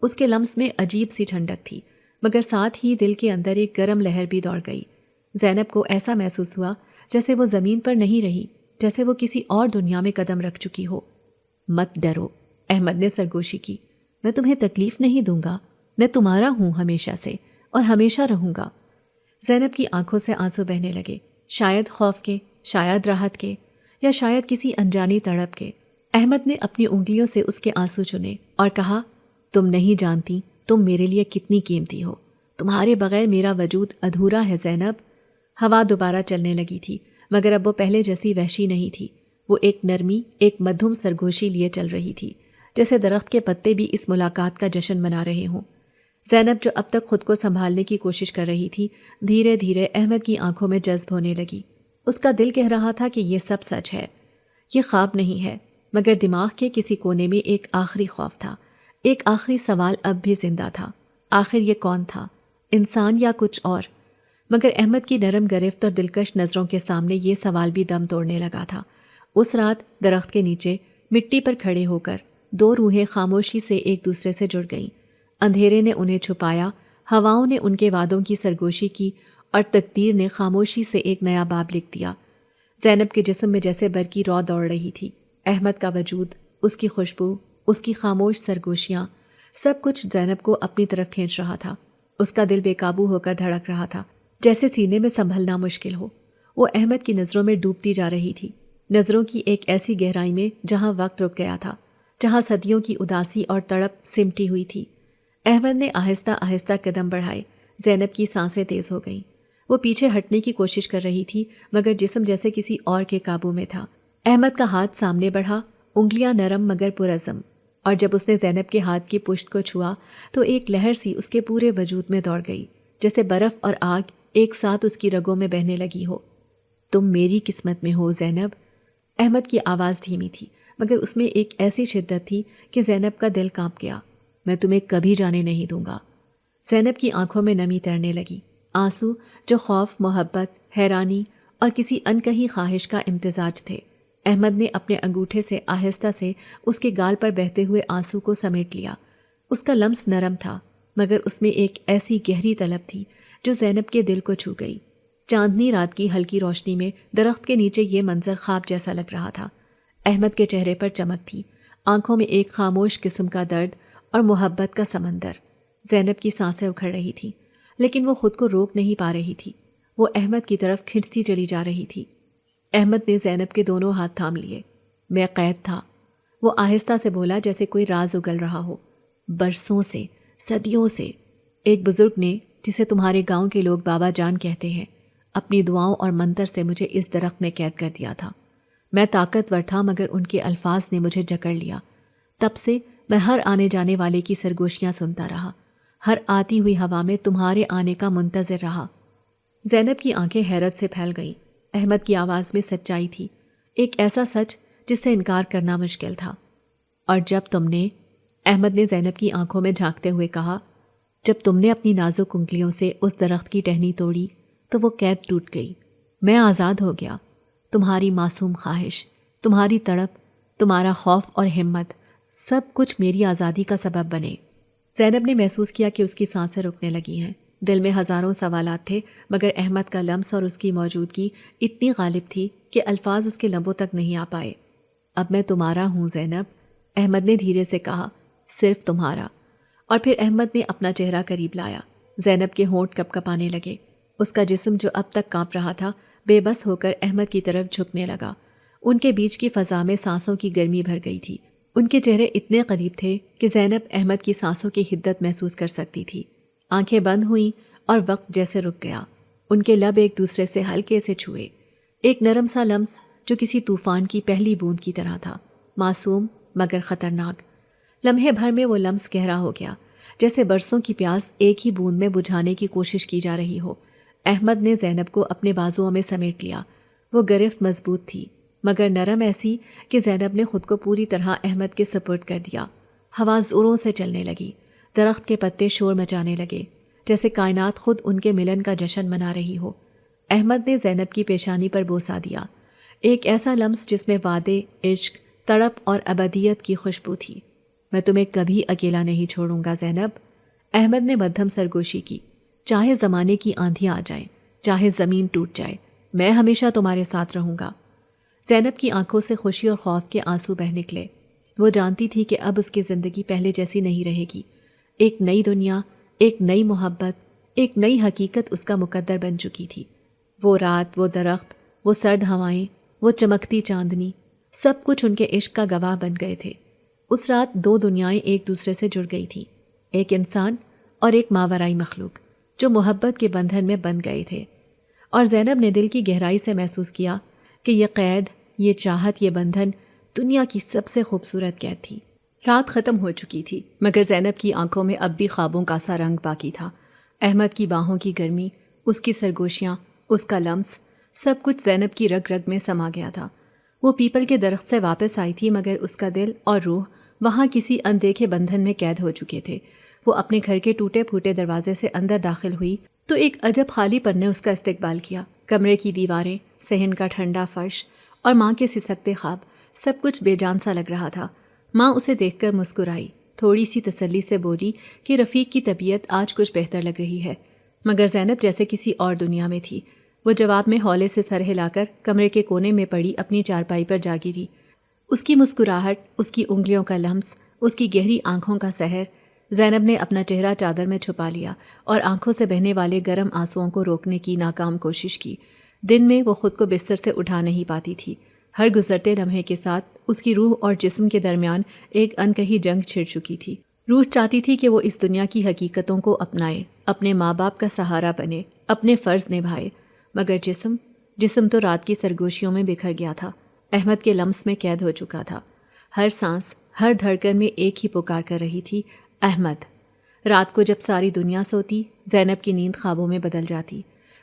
اس کے لمس میں عجیب سی ٹھنڈک تھی، مگر ساتھ ہی دل کے اندر ایک گرم لہر بھی دوڑ گئی۔ زینب کو ایسا محسوس ہوا جیسے وہ زمین پر نہیں رہی، جیسے وہ کسی اور دنیا میں قدم رکھ چکی ہو۔ مت ڈرو، احمد نے سرگوشی کی، میں تمہیں تکلیف نہیں دوں گا، میں تمہارا ہوں ہمیشہ سے اور ہمیشہ رہوں گا۔ زینب کی آنکھوں سے آنسو بہنے لگے، شاید خوف کے، شاید راحت کے، یا شاید کسی انجانی تڑپ کے۔ احمد نے اپنی انگلیوں سے اس کے آنسو چنے اور کہا، تم نہیں جانتی تم میرے لیے کتنی قیمتی ہو، تمہارے بغیر میرا وجود ادھورا ہے زینب۔ ہوا دوبارہ چلنے لگی تھی، مگر اب وہ پہلے جیسی وحشی نہیں تھی۔ وہ ایک نرمی، ایک مدھم سرگوشی لیے چل رہی تھی، جیسے درخت کے پتے بھی اس ملاقات کا جشن منا رہے ہوں۔ زینب جو اب تک خود کو سنبھالنے کی کوشش کر رہی تھی، دھیرے دھیرے احمد کی آنکھوں میں جذب ہونے لگی۔ اس کا دل کہہ رہا تھا کہ یہ سب سچ ہے، یہ خواب نہیں ہے، مگر دماغ کے کسی کونے میں ایک آخری خوف تھا، ایک آخری سوال اب بھی زندہ تھا۔ آخر یہ کون تھا، انسان یا کچھ اور؟ مگر احمد کی نرم گرفت اور دلکش نظروں کے سامنے یہ سوال بھی دم توڑنے لگا تھا۔ اس رات درخت کے نیچے مٹی پر کھڑے ہو کر دو روحیں خاموشی سے ایک دوسرے سے جڑ گئیں۔ اندھیرے نے انہیں چھپایا، ہواؤں نے ان کے وعدوں کی سرگوشی کی اور تقدیر نے خاموشی سے ایک نیا باب لکھ دیا۔ زینب کے جسم میں جیسے برقی رو دوڑ رہی تھی۔ احمد کا وجود، اس کی خوشبو، اس کی خاموش سرگوشیاں، سب کچھ زینب کو اپنی طرف کھینچ رہا تھا۔ اس کا دل بے قابو ہو کر دھڑک رہا تھا، جیسے سینے میں سنبھلنا مشکل ہو۔ وہ احمد کی نظروں میں ڈوبتی جا رہی تھی، نظروں کی ایک ایسی گہرائی میں جہاں وقت رک گیا تھا، جہاں صدیوں کی اداسی اور تڑپ سمٹی ہوئی تھی۔ احمد نے آہستہ آہستہ قدم بڑھائے۔ زینب کی سانسیں تیز ہو گئیں۔ وہ پیچھے ہٹنے کی کوشش کر رہی تھی، مگر جسم جیسے کسی اور کے قابو میں تھا۔ احمد کا ہاتھ سامنے بڑھا، انگلیاں نرم مگر پرعزم، اور جب اس نے زینب کے ہاتھ کی پشت کو چھوا تو ایک لہر سی اس کے پورے وجود میں دوڑ گئی، جیسے برف اور آگ ایک ساتھ اس کی رگوں میں بہنے لگی ہو۔ تم میری قسمت میں ہو زینب۔ احمد کی آواز دھیمی تھی مگر اس میں ایک ایسی شدت تھی کہ زینب کا دل کانپ گیا۔ میں تمہیں کبھی جانے نہیں دوں گا۔ زینب کی آنکھوں میں نمی تیرنے لگی، آنسو جو خوف، محبت، حیرانی اور کسی انکہی خواہش کا امتزاج تھے۔ احمد نے اپنے انگوٹھے سے آہستہ سے اس کے گال پر بہتے ہوئے آنسو کو سمیٹ لیا۔ اس کا لمس نرم تھا مگر اس میں ایک ایسی گہری طلب تھی جو زینب کے دل کو چھو گئی۔ چاندنی رات کی ہلکی روشنی میں درخت کے نیچے یہ منظر خواب جیسا لگ رہا تھا۔ احمد کے چہرے پر چمک تھی، آنکھوں میں ایک خاموش قسم کا درد اور محبت کا سمندر۔ زینب کی سانسیں اکھڑ رہی تھیں لیکن وہ خود کو روک نہیں پا رہی تھی۔ وہ احمد کی طرف کھنچتی چلی جا رہی تھی۔ احمد نے زینب کے دونوں ہاتھ تھام لیے۔ میں قید تھا، وہ آہستہ سے بولا جیسے کوئی راز اگل رہا ہو۔ برسوں سے، صدیوں سے، ایک بزرگ نے جسے تمہارے گاؤں کے لوگ بابا جان کہتے ہیں، اپنی دعاؤں اور منتر سے مجھے اس درخت میں قید کر دیا تھا۔ میں طاقتور تھا مگر ان کے الفاظ نے مجھے جکڑ لیا۔ تب سے میں ہر آنے جانے والے کی سرگوشیاں سنتا رہا، ہر آتی ہوئی ہوا میں تمہارے آنے کا منتظر رہا۔ زینب کی آنکھیں حیرت سے پھیل گئیں۔ احمد کی آواز میں سچائی تھی، ایک ایسا سچ جس سے انکار کرنا مشکل تھا۔ اور جب تم نے، احمد نے زینب کی آنکھوں میں جھانکتے ہوئے کہا، جب تم نے اپنی نازک انگلیوں سے اس درخت کی ٹہنی توڑی تو وہ قید ٹوٹ گئی، میں آزاد ہو گیا۔ تمہاری معصوم خواہش، تمہاری تڑپ، تمہارا خوف اور ہمت، سب کچھ میری آزادی کا سبب بنے۔ زینب نے محسوس کیا کہ اس کی سانسیں رکنے لگی ہیں۔ دل میں ہزاروں سوالات تھے مگر احمد کا لمس اور اس کی موجودگی اتنی غالب تھی کہ الفاظ اس کے لبوں تک نہیں آ پائے۔ اب میں تمہارا ہوں زینب، احمد نے دھیرے سے کہا، صرف تمہارا۔ اور پھر احمد نے اپنا چہرہ قریب لایا۔ زینب کے ہونٹ کپ کپانے لگے۔ اس کا جسم جو اب تک کانپ رہا تھا بے بس ہو کر احمد کی طرف جھکنے لگا۔ ان کے بیچ کی فضا میں سانسوں کی گرمی بھر گئی تھی۔ ان کے چہرے اتنے قریب تھے کہ زینب احمد کی سانسوں کی حدت محسوس کر سکتی تھی۔ آنکھیں بند ہوئیں اور وقت جیسے رک گیا۔ ان کے لب ایک دوسرے سے ہلکے سے چھوئے، ایک نرم سا لمس جو کسی طوفان کی پہلی بوند کی طرح تھا، معصوم مگر خطرناک۔ لمحے بھر میں وہ لمس گہرا ہو گیا، جیسے برسوں کی پیاس ایک ہی بوند میں بجھانے کی کوشش کی جا رہی ہو۔ احمد نے زینب کو اپنے بازوؤں میں سمیٹ لیا۔ وہ گرفت مضبوط تھی مگر نرم ایسی کہ زینب نے خود کو پوری طرح احمد کے سپرد کر دیا۔ ہوا زوروں سے چلنے لگی، درخت کے پتے شور مچانے لگے، جیسے کائنات خود ان کے ملن کا جشن منا رہی ہو۔ احمد نے زینب کی پیشانی پر بوسہ دیا، ایک ایسا لمس جس میں وعدے، عشق، تڑپ اور ابدیت کی خوشبو تھی۔ میں تمہیں کبھی اکیلا نہیں چھوڑوں گا زینب، احمد نے مدھم سرگوشی کی۔ چاہے زمانے کی آندھیاں آ جائیں، چاہے زمین ٹوٹ جائے، میں ہمیشہ تمہارے ساتھ رہوں گا۔ زینب کی آنکھوں سے خوشی اور خوف کے آنسو بہہ نکلے۔ وہ جانتی تھی کہ اب اس کی زندگی پہلے جیسی نہیں رہے گی۔ ایک نئی دنیا، ایک نئی محبت، ایک نئی حقیقت اس کا مقدر بن چکی تھی۔ وہ رات، وہ درخت، وہ سرد ہوائیں، وہ چمکتی چاندنی، سب کچھ ان کے عشق کا گواہ بن گئے تھے۔ اس رات دو دنیائیں ایک دوسرے سے جڑ گئی تھیں، ایک انسان اور ایک ماورائی مخلوق جو محبت کے بندھن میں بندھ گئے تھے۔ اور زینب نے دل کی گہرائی سے محسوس کیا کہ یہ قید، یہ چاہت، یہ بندھن دنیا کی سب سے خوبصورت قید تھی۔ رات ختم ہو چکی تھی مگر زینب کی آنکھوں میں اب بھی خوابوں کا سا رنگ باقی تھا۔ احمد کی باہوں کی گرمی، اس کی سرگوشیاں، اس کا لمس، سب کچھ زینب کی رگ رگ میں سما گیا تھا۔ وہ پیپل کے درخت سے واپس آئی تھی مگر اس کا دل اور روح وہاں کسی اندیکھے بندھن میں قید ہو چکے تھے۔ وہ اپنے گھر کے ٹوٹے پھوٹے دروازے سے اندر داخل ہوئی تو ایک عجب خالی پن نے اس کا استقبال کیا۔ کمرے کی دیواریں، صحن کا ٹھنڈا فرش اور ماں کے سسکتے خواب، سب کچھ بے جان سا لگ رہا تھا۔ ماں اسے دیکھ کر مسکرائی، تھوڑی سی تسلی سے بولی کہ رفیق کی طبیعت آج کچھ بہتر لگ رہی ہے، مگر زینب جیسے کسی اور دنیا میں تھی۔ وہ جواب میں ہولے سے سر ہلا کر کمرے کے کونے میں پڑی اپنی چارپائی پر جا گری۔ اس کی مسکراہٹ، اس کی انگلیوں کا لمس، اس کی گہری آنکھوں کا سحر۔ زینب نے اپنا چہرہ چادر میں چھپا لیا اور آنکھوں سے بہنے والے گرم آنسوؤں کو روکنے کی ناکام کوشش کی۔ دن میں وہ خود کو بستر سے اٹھا نہیں پاتی تھی۔ ہر گزرتے لمحے کے ساتھ اس کی روح اور جسم کے درمیان ایک انکہی جنگ چھڑ چکی تھی۔ روح چاہتی تھی کہ وہ اس دنیا کی حقیقتوں کو اپنائے، اپنے ماں باپ کا سہارا بنے، اپنے فرض نبھائے، مگر جسم تو رات کی سرگوشیوں میں بکھر گیا تھا، احمد کے لمس میں قید ہو چکا تھا۔ ہر سانس، ہر دھڑکن میں ایک ہی پکار کر رہی تھی، احمد۔ رات کو جب ساری دنیا سوتی، زینب کی نیند خوابوں میں بدل جاتی۔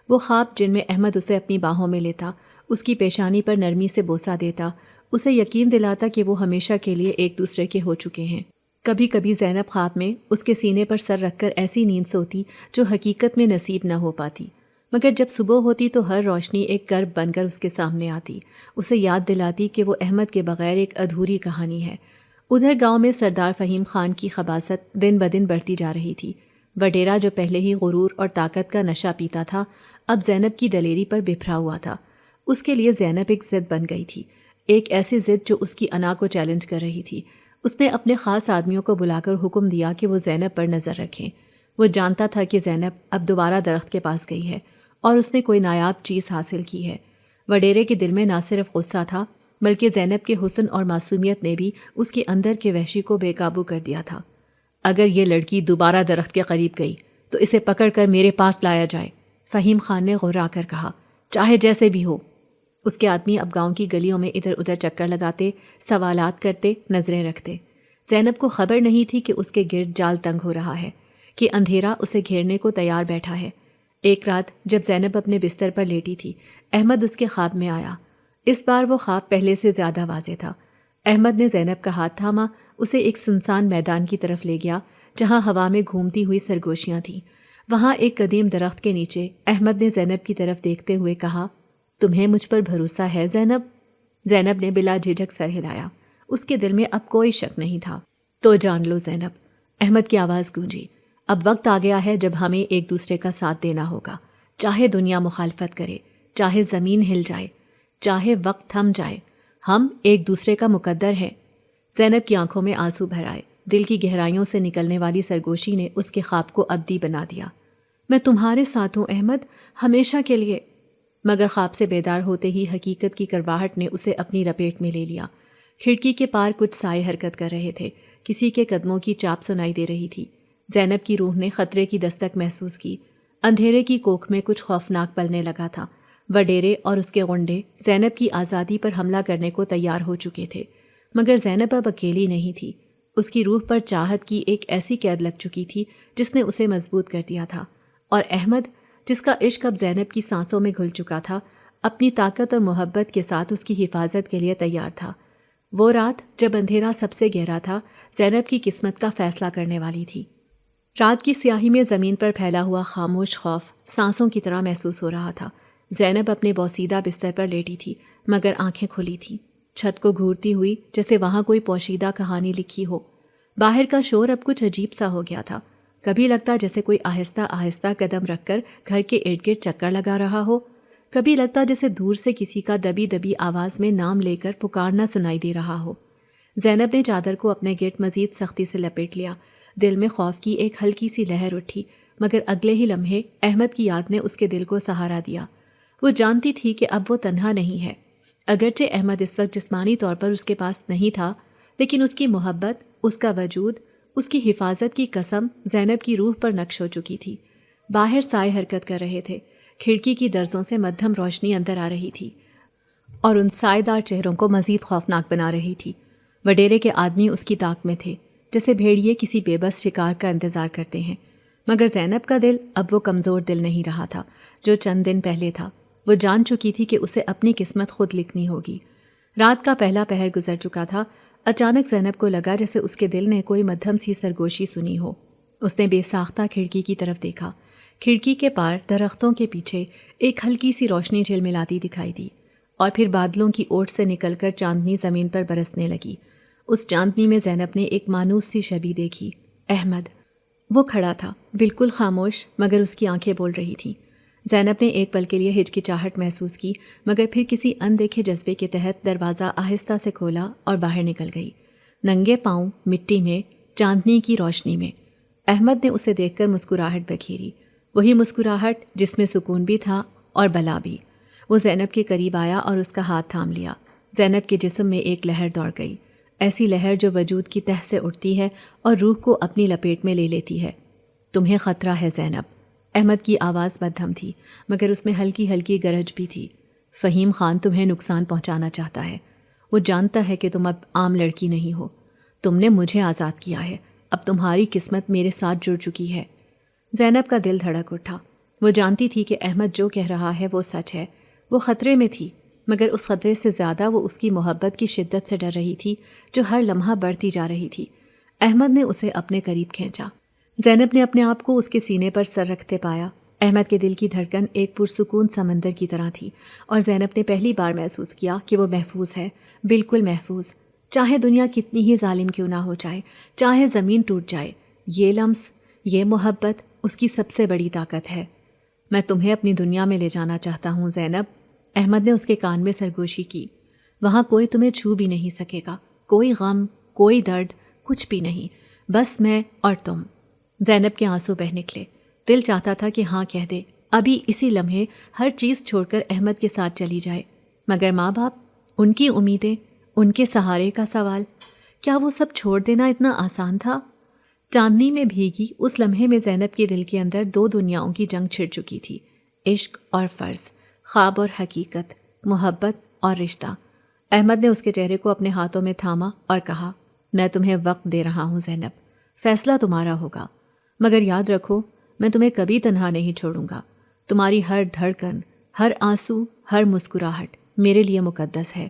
وہ خواب جن میں احمد اسے اپنی باہوں میں لیتا، اس کی پیشانی پر نرمی سے بوسہ دیتا، اسے یقین دلاتا کہ وہ ہمیشہ کے لیے ایک دوسرے کے ہو چکے ہیں۔ کبھی کبھی زینب خواب میں اس کے سینے پر سر رکھ کر ایسی نیند سوتی جو حقیقت میں نصیب نہ ہو پاتی، مگر جب صبح ہوتی تو ہر روشنی ایک کرب بن کر اس کے سامنے آتی، اسے یاد دلاتی کہ وہ احمد کے بغیر ایک ادھوری کہانی ہے۔ ادھر گاؤں میں سردار فہیم خان کی خباثت دن بدن بڑھتی جا رہی تھی۔ وڈیرا جو پہلے ہی غرور اور طاقت کا نشہ پیتا تھا، اب زینب کی دلیری پر بپھرا ہوا تھا۔ اس کے لیے زینب ایک ضد بن گئی تھی، ایک ایسی ضد جو اس کی انا کو چیلنج کر رہی تھی۔ اس نے اپنے خاص آدمیوں کو بلا کر حکم دیا کہ وہ زینب پر نظر رکھیں۔ وہ جانتا تھا کہ زینب اب دوبارہ درخت کے پاس گئی ہے اور اس نے کوئی نایاب چیز حاصل کی ہے۔ وڈیرے کے دل میں نہ صرف غصہ تھا بلکہ زینب کے حسن اور معصومیت نے بھی اس کے اندر کے وحشی کو بے قابو کر دیا تھا۔ اگر یہ لڑکی دوبارہ درخت کے قریب گئی تو اسے پکڑ کر میرے پاس لایا جائے، فہیم خان نے غرا کر کہا، چاہے جیسے بھی ہو۔ اس کے آدمی اب گاؤں کی گلیوں میں ادھر ادھر چکر لگاتے، سوالات کرتے، نظریں رکھتے۔ زینب کو خبر نہیں تھی کہ اس کے گرد جال تنگ ہو رہا ہے، کہ اندھیرا اسے گھیرنے کو تیار بیٹھا ہے۔ ایک رات جب زینب اپنے بستر پر لیٹی تھی، احمد اس کے خواب میں آیا۔ اس بار وہ خواب پہلے سے زیادہ واضح تھا۔ احمد نے زینب کا ہاتھ تھاما، اسے ایک سنسان میدان کی طرف لے گیا جہاں ہوا میں گھومتی ہوئی سرگوشیاں تھیں۔ وہاں ایک قدیم درخت کے نیچے احمد نے زینب کی طرف دیکھتے ہوئے کہا، تمہیں مجھ پر بھروسہ ہے زینب؟ زینب نے بلا جھجک سر ہلایا۔ اس کے دل میں اب کوئی شک نہیں تھا۔ تو جان لو زینب، احمد کی آواز گونجی، اب وقت آ گیا ہے جب ہمیں ایک دوسرے کا ساتھ دینا ہوگا، چاہے دنیا مخالفت کرے، چاہے زمین ہل جائے، چاہے وقت تھم جائے، ہم ایک دوسرے کا مقدر ہے۔ زینب کی آنکھوں میں آنسو بھر آئے، دل کی گہرائیوں سے نکلنے والی سرگوشی نے اس کے خواب کو ابدی بنا دیا۔ میں تمہارے ساتھ ہوں احمد، ہمیشہ کے لیے۔ مگر خواب سے بیدار ہوتے ہی حقیقت کی کرواہٹ نے اسے اپنی لپیٹ میں لے لیا۔ کھڑکی کے پار کچھ سائے حرکت کر رہے تھے، کسی کے قدموں کی چاپ سنائی دے رہی تھی۔ زینب کی روح نے خطرے کی دستک محسوس کی، اندھیرے کی کوکھ میں کچھ خوفناک پلنے لگا تھا۔ وڈیرے اور اس کے غنڈے زینب کی آزادی پر حملہ کرنے کو تیار ہو چکے تھے، مگر زینب اب اکیلی نہیں تھی۔ اس کی روح پر چاہت کی ایک ایسی قید لگ چکی تھی جس نے اسے مضبوط کر دیا تھا، اور احمد، جس کا عشق اب زینب کی سانسوں میں گھل چکا تھا، اپنی طاقت اور محبت کے ساتھ اس کی حفاظت کے لیے تیار تھا۔ وہ رات جب اندھیرا سب سے گہرا تھا، زینب کی قسمت کا فیصلہ کرنے والی تھی۔ رات کی سیاہی میں زمین پر پھیلا ہوا خاموش خوف سانسوں کی طرح محسوس ہو رہا تھا۔ زینب اپنے بوسیدہ بستر پر لیٹی تھی، مگر آنکھیں کھلی تھیں، چھت کو گھورتی ہوئی جیسے وہاں کوئی پوشیدہ کہانی لکھی ہو۔ باہر کا شور اب کچھ عجیب سا ہو گیا تھا، کبھی لگتا جیسے کوئی آہستہ آہستہ قدم رکھ کر گھر کے ارد گرد چکر لگا رہا ہو، کبھی لگتا جیسے دور سے کسی کا دبی دبی آواز میں نام لے کر پکارنا سنائی دے رہا ہو۔ زینب نے چادر کو اپنے گرد مزید سختی سے لپیٹ لیا۔ دل میں خوف کی ایک ہلکی سی لہر اٹھی، مگر اگلے ہی لمحے احمد کی یاد نے اس کے دل کو سہارا دیا۔ وہ جانتی تھی کہ اب وہ تنہا نہیں ہے۔ اگرچہ احمد اس وقت جسمانی طور پر اس کے پاس نہیں تھا، لیکن اس کی محبت، اس کا وجود، اس کی حفاظت کی قسم زینب کی روح پر نقش ہو چکی تھی۔ باہر سائے حرکت کر رہے تھے، کھڑکی کی درزوں سے مدھم روشنی اندر آ رہی تھی اور ان سائے دار چہروں کو مزید خوفناک بنا رہی تھی۔ وڈیرے کے آدمی اس کی طاق میں تھے، جیسے بھیڑیے کسی بے بس شکار کا انتظار کرتے ہیں، مگر زینب کا دل اب وہ کمزور دل نہیں رہا تھا جو چند دن پہلے تھا۔ وہ جان چکی تھی کہ اسے اپنی قسمت خود لکھنی ہوگی۔ رات کا پہلا پہر گزر چکا تھا، اچانک زینب کو لگا جیسے اس کے دل نے کوئی مدھم سی سرگوشی سنی ہو۔ اس نے بے ساختہ کھڑکی کی طرف دیکھا۔ کھڑکی کے پار درختوں کے پیچھے ایک ہلکی سی روشنی جھلملاتی دکھائی دی، اور پھر بادلوں کی اوٹ سے نکل کر چاندنی زمین پر برسنے لگی۔ اس چاندنی میں زینب نے ایک مانوس سی شبیہ دیکھی، احمد۔ وہ کھڑا تھا، بالکل خاموش، مگر اس کی آنکھیں بول رہی تھیں۔ زینب نے ایک پل کے لیے ہچکچاہٹ محسوس کی، مگر پھر کسی اندیکھے جذبے کے تحت دروازہ آہستہ سے کھولا اور باہر نکل گئی، ننگے پاؤں، مٹی میں، چاندنی کی روشنی میں۔ احمد نے اسے دیکھ کر مسکراہٹ بکھیری، وہی مسکراہٹ جس میں سکون بھی تھا اور بلا بھی۔ وہ زینب کے قریب آیا اور اس کا ہاتھ تھام لیا۔ زینب کے جسم میں ایک لہر دوڑ گئی، ایسی لہر جو وجود کی تہ سے اٹھتی ہے اور روح کو اپنی لپیٹ میں لے لیتی ہے۔ تمہیں خطرہ ہے زینب۔ احمد کی آواز مدھم تھی، مگر اس میں ہلکی ہلکی گرج بھی تھی۔ فہیم خان تمہیں نقصان پہنچانا چاہتا ہے۔ وہ جانتا ہے کہ تم اب عام لڑکی نہیں ہو، تم نے مجھے آزاد کیا ہے، اب تمہاری قسمت میرے ساتھ جڑ چکی ہے۔ زینب کا دل دھڑک اٹھا۔ وہ جانتی تھی کہ احمد جو کہہ رہا ہے وہ سچ ہے۔ وہ خطرے میں تھی، مگر اس خطرے سے زیادہ وہ اس کی محبت کی شدت سے ڈر رہی تھی جو ہر لمحہ بڑھتی جا رہی تھی۔ احمد نے اسے اپنے قریب کھینچا۔ زینب نے اپنے آپ کو اس کے سینے پر سر رکھتے پایا۔ احمد کے دل کی دھڑکن ایک پرسکون سمندر کی طرح تھی، اور زینب نے پہلی بار محسوس کیا کہ وہ محفوظ ہے، بالکل محفوظ۔ چاہے دنیا کتنی ہی ظالم کیوں نہ ہو جائے، چاہے زمین ٹوٹ جائے، یہ لمس، یہ محبت اس کی سب سے بڑی طاقت ہے۔ میں تمہیں اپنی دنیا میں لے جانا چاہتا ہوں زینب، احمد نے اس کے کان میں سرگوشی کی۔ وہاں کوئی تمہیں چھو بھی نہیں سکے گا، کوئی غم، کوئی درد، کچھ بھی نہیں، بس میں اور تم۔ زینب کے آنسو بہہ نکلے۔ دل چاہتا تھا کہ ہاں کہہ دے، ابھی اسی لمحے ہر چیز چھوڑ کر احمد کے ساتھ چلی جائے، مگر ماں باپ، ان کی امیدیں، ان کے سہارے کا سوال، کیا وہ سب چھوڑ دینا اتنا آسان تھا؟ چاندنی میں بھیگی اس لمحے میں زینب کے دل کے اندر دو دنیاؤں کی جنگ چھڑ چکی تھی، عشق اور فرض، خواب اور حقیقت، محبت اور رشتہ۔ احمد نے اس کے چہرے کو اپنے ہاتھوں میں تھاما اور کہا، میں تمہیں وقت دے رہا ہوں زینب، فیصلہ تمہارا ہوگا، مگر یاد رکھو میں تمہیں کبھی تنہا نہیں چھوڑوں گا۔ تمہاری ہر دھڑکن، ہر آنسو، ہر مسکراہٹ میرے لیے مقدس ہے۔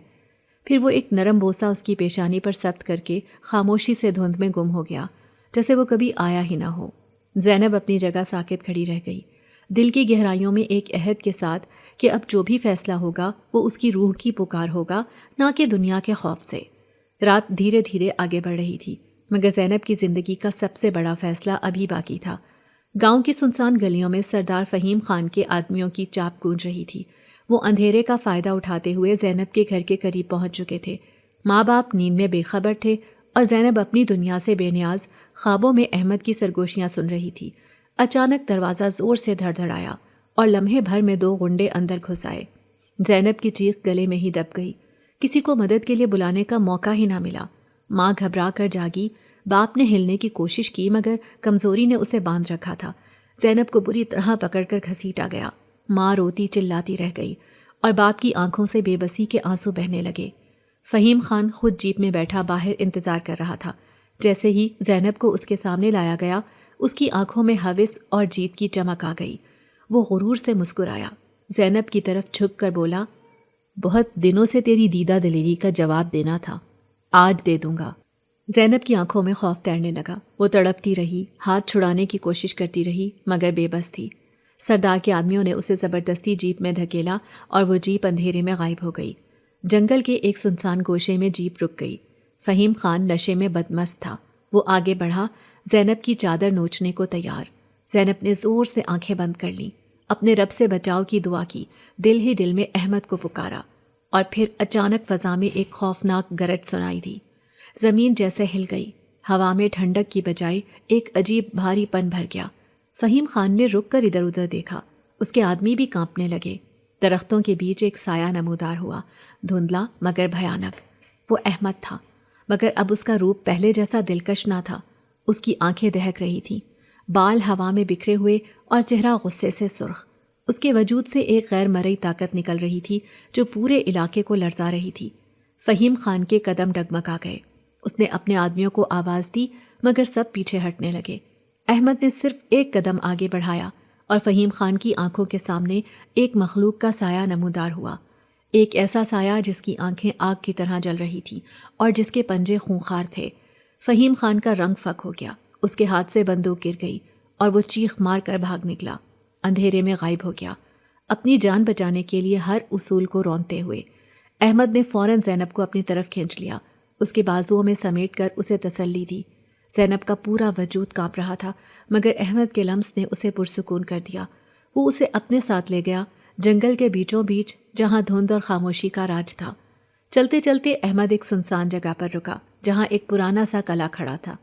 پھر وہ ایک نرم بوسہ اس کی پیشانی پر ثبت کر کے خاموشی سے دھند میں گم ہو گیا، جیسے وہ کبھی آیا ہی نہ ہو۔ زینب اپنی جگہ ساکت کھڑی رہ گئی، دل کی گہرائیوں میں ایک عہد کے ساتھ کہ اب جو بھی فیصلہ ہوگا وہ اس کی روح کی پکار ہوگا، نہ کہ دنیا کے خوف سے۔ رات دھیرے دھیرے آگے بڑھ رہی تھی، مگر زینب کی زندگی کا سب سے بڑا فیصلہ ابھی باقی تھا۔ گاؤں کی سنسان گلیوں میں سردار فہیم خان کے آدمیوں کی چاپ گونج رہی تھی۔ وہ اندھیرے کا فائدہ اٹھاتے ہوئے زینب کے گھر کے قریب پہنچ چکے تھے۔ ماں باپ نیند میں بے خبر تھے، اور زینب اپنی دنیا سے بے نیاز خوابوں میں احمد کی سرگوشیاں سن رہی تھی۔ اچانک دروازہ زور سے دھڑ دھڑایا، اور لمحے بھر میں دو غنڈے اندر گھس آئے۔ زینب کی چیخ گلے میں ہی دب گئی۔ کسی کو مدد کے لیے بلانے کا موقع ہی نہ ملا۔ ماں گھبرا کر جاگی، باپ نے ہلنے کی کوشش کی مگر کمزوری نے اسے باندھ رکھا تھا۔ زینب کو بری طرح پکڑ کر گھسیٹا گیا۔ ماں روتی چلاتی رہ گئی، اور باپ کی آنکھوں سے بے بسی کے آنسو بہنے لگے۔ فہیم خان خود جیپ میں بیٹھا باہر انتظار کر رہا تھا۔ جیسے ہی زینب کو اس کے سامنے لایا گیا، اس کی آنکھوں میں ہوس اور جیت کی چمک آ گئی۔ وہ غرور سے مسکرایا، زینب کی طرف جھک کر بولا، بہت دنوں سے تیری دیدہ دلیری کا جواب دینا تھا، آج دے دوں گا۔ زینب کی آنکھوں میں خوف تیرنے لگا۔ وہ تڑپتی رہی، ہاتھ چھڑانے کی کوشش کرتی رہی، مگر بے بس تھی۔ سردار کے آدمیوں نے اسے زبردستی جیپ میں دھکیلا، اور وہ جیپ اندھیرے میں غائب ہو گئی۔ جنگل کے ایک سنسان گوشے میں جیپ رک گئی۔ فہیم خان نشے میں بدمست تھا۔ وہ آگے بڑھا، زینب کی چادر نوچنے کو تیار۔ زینب نے زور سے آنکھیں بند کر لیں، اپنے رب سے بچاؤ کی دعا کی، دل ہی دل میں احمد کو پکارا، اور پھر اچانک فضا میں ایک خوفناک گرج سنائی دی۔ زمین جیسے ہل گئی، ہوا میں ٹھنڈک کی بجائے ایک عجیب بھاری پن بھر گیا۔ فہیم خان نے رک کر ادھر ادھر دیکھا، اس کے آدمی بھی کانپنے لگے۔ درختوں کے بیچ ایک سایہ نمودار ہوا، دھندلا مگر بھیانک۔ وہ احمد تھا، مگر اب اس کا روپ پہلے جیسا دلکش نہ تھا۔ اس کی آنکھیں دہک رہی تھیں، بال ہوا میں بکھرے ہوئے، اور چہرہ غصے سے سرخ۔ اس کے وجود سے ایک غیر مرئی طاقت نکل رہی تھی جو پورے علاقے کو لرزا رہی تھی۔ فہیم خان کے قدم ڈگمگا گئے۔ اس نے اپنے آدمیوں کو آواز دی، مگر سب پیچھے ہٹنے لگے۔ احمد نے صرف ایک قدم آگے بڑھایا، اور فہیم خان کی آنکھوں کے سامنے ایک مخلوق کا سایہ نمودار ہوا۔ ایک ایسا سایہ جس کی آنکھیں آگ کی طرح جل رہی تھیں، اور جس کے پنجے خونخوار تھے۔ فہیم خان کا رنگ فک ہو گیا، اس کے ہاتھ سے بندوق گر گئی، اور وہ چیخ مار کر بھاگ نکلا، اندھیرے میں غائب ہو گیا، اپنی جان بچانے کے لیے ہر اصول کو رونتے ہوئے۔ احمد نے فوراً زینب کو اپنی طرف کھینچ لیا، اس کے بازوؤں میں سمیٹ کر اسے تسلی دی۔ زینب کا پورا وجود کانپ رہا تھا، مگر احمد کے لمس نے اسے پرسکون کر دیا۔ وہ اسے اپنے ساتھ لے گیا، جنگل کے بیچوں بیچ، جہاں دھند اور خاموشی کا راج تھا۔ چلتے چلتے احمد ایک سنسان جگہ پر رکا، جہاں ایک پرانا سا قلعہ کھڑا تھا۔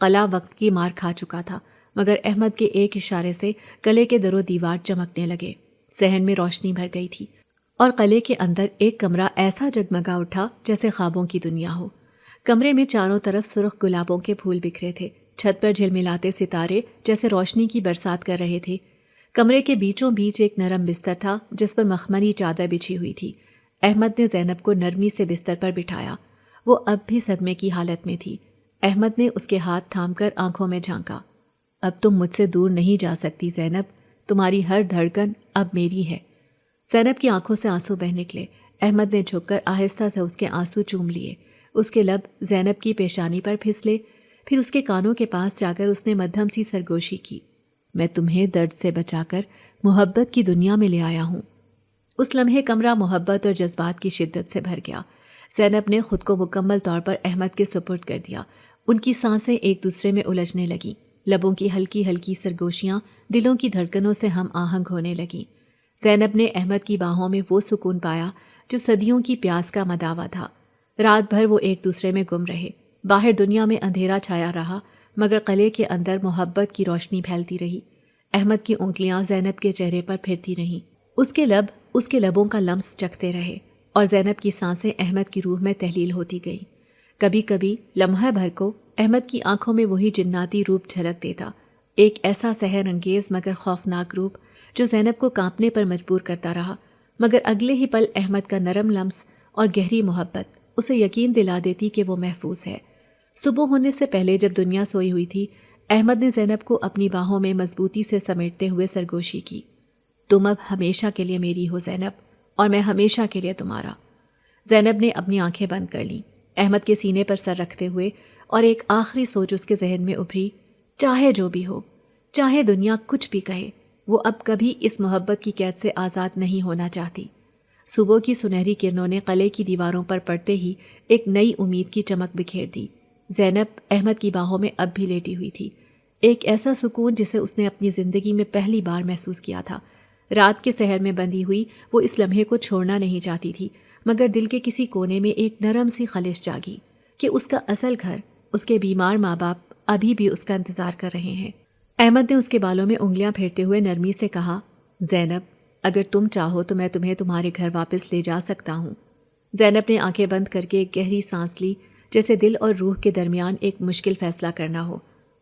قلعہ وقت کی مار کھا چکا تھا، مگر احمد کے ایک اشارے سے قلعے کے در و دیوار چمکنے لگے۔ صحن میں روشنی بھر گئی تھی، اور قلعے کے اندر ایک کمرہ ایسا جگمگا اٹھا جیسے خوابوں کی دنیا ہو۔ کمرے میں چاروں طرف سرخ گلابوں کے پھول بکھرے تھے، چھت پر جھلملاتے ستارے جیسے روشنی کی برسات کر رہے تھے۔ کمرے کے بیچوں بیچ ایک نرم بستر تھا جس پر مخملی چادر بچھی ہوئی تھی۔ احمد نے زینب کو نرمی سے بستر پر بٹھایا۔ وہ اب بھی صدمے کی حالت میں تھی۔ احمد نے اس کے ہاتھ تھام کر آنکھوں میں جھانکا۔ اب تم مجھ سے دور نہیں جا سکتی زینب، تمہاری ہر دھڑکن اب میری ہے۔ زینب کی آنکھوں سے آنسو بہہ نکلے۔ احمد نے جھک کر آہستہ سے اس کے آنسو چوم لیے، اس کے لب زینب کی پیشانی پر پھسلے، پھر اس کے کانوں کے پاس جا کر اس نے مدھم سی سرگوشی کی۔ میں تمہیں درد سے بچا کر محبت کی دنیا میں لے آیا ہوں۔ اس لمحے کمرہ محبت اور جذبات کی شدت سے بھر گیا۔ زینب نے خود کو مکمل طور پر احمد کے سپرد کر دیا۔ ان کی سانسیں ایک دوسرے میں الجھنے لگیں، لبوں کی ہلکی ہلکی سرگوشیاں دلوں کی دھڑکنوں سے ہم آہنگ ہونے لگیں۔ زینب نے احمد کی باہوں میں وہ سکون پایا جو صدیوں کی پیاس کا مداوا تھا۔ رات بھر وہ ایک دوسرے میں گم رہے۔ باہر دنیا میں اندھیرا چھایا رہا، مگر قلعے کے اندر محبت کی روشنی پھیلتی رہی۔ احمد کی انگلیاں زینب کے چہرے پر پھرتی رہیں، اس کے لب اس کے لبوں کا لمس چکھتے رہے، اور زینب کی سانسیں احمد کی روح میں تحلیل ہوتی گئیں۔ کبھی کبھی لمحہ بھر کو احمد کی آنکھوں میں وہی جناتی روپ جھلک دیتا، ایک ایسا سحر انگیز مگر خوفناک روپ جو زینب کو کانپنے پر مجبور کرتا رہا، مگر اگلے ہی پل احمد کا نرم لمس اور گہری محبت اسے یقین دلا دیتی کہ وہ محفوظ ہے۔ صبح ہونے سے پہلے جب دنیا سوئی ہوئی تھی، احمد نے زینب کو اپنی باہوں میں مضبوطی سے سمیٹتے ہوئے سرگوشی کی۔ تم اب ہمیشہ کے لیے میری ہو زینب، اور میں ہمیشہ کے لیے تمہارا۔ زینب نے اپنی آنکھیں بند کر لیں، احمد کے سینے پر سر رکھتے ہوئے، اور ایک آخری سوچ اس کے ذہن میں ابھری، چاہے جو بھی ہو، چاہے دنیا کچھ بھی کہے، وہ اب کبھی اس محبت کی قید سے آزاد نہیں ہونا چاہتی۔ صبح کی سنہری کرنوں نے قلعے کی دیواروں پر پڑتے ہی ایک نئی امید کی چمک بکھیر دی۔ زینب احمد کی باہوں میں اب بھی لیٹی ہوئی تھی، ایک ایسا سکون جسے اس نے اپنی زندگی میں پہلی بار محسوس کیا تھا۔ رات کے سحر میں بندھی ہوئی وہ اس لمحے کو چھوڑنا نہیں چاہتی تھی، مگر دل کے کسی کونے میں ایک نرم سی خلش جاگی کہ اس کا اصل گھر، اس کے بیمار ماں باپ ابھی بھی اس کا انتظار کر رہے ہیں۔ احمد نے اس کے بالوں میں انگلیاں پھیرتے ہوئے نرمی سے کہا، زینب، اگر تم چاہو تو میں تمہیں تمہارے گھر واپس لے جا سکتا ہوں۔ زینب نے آنکھیں بند کر کے ایک گہری سانس لی، جیسے دل اور روح کے درمیان ایک مشکل فیصلہ کرنا ہو۔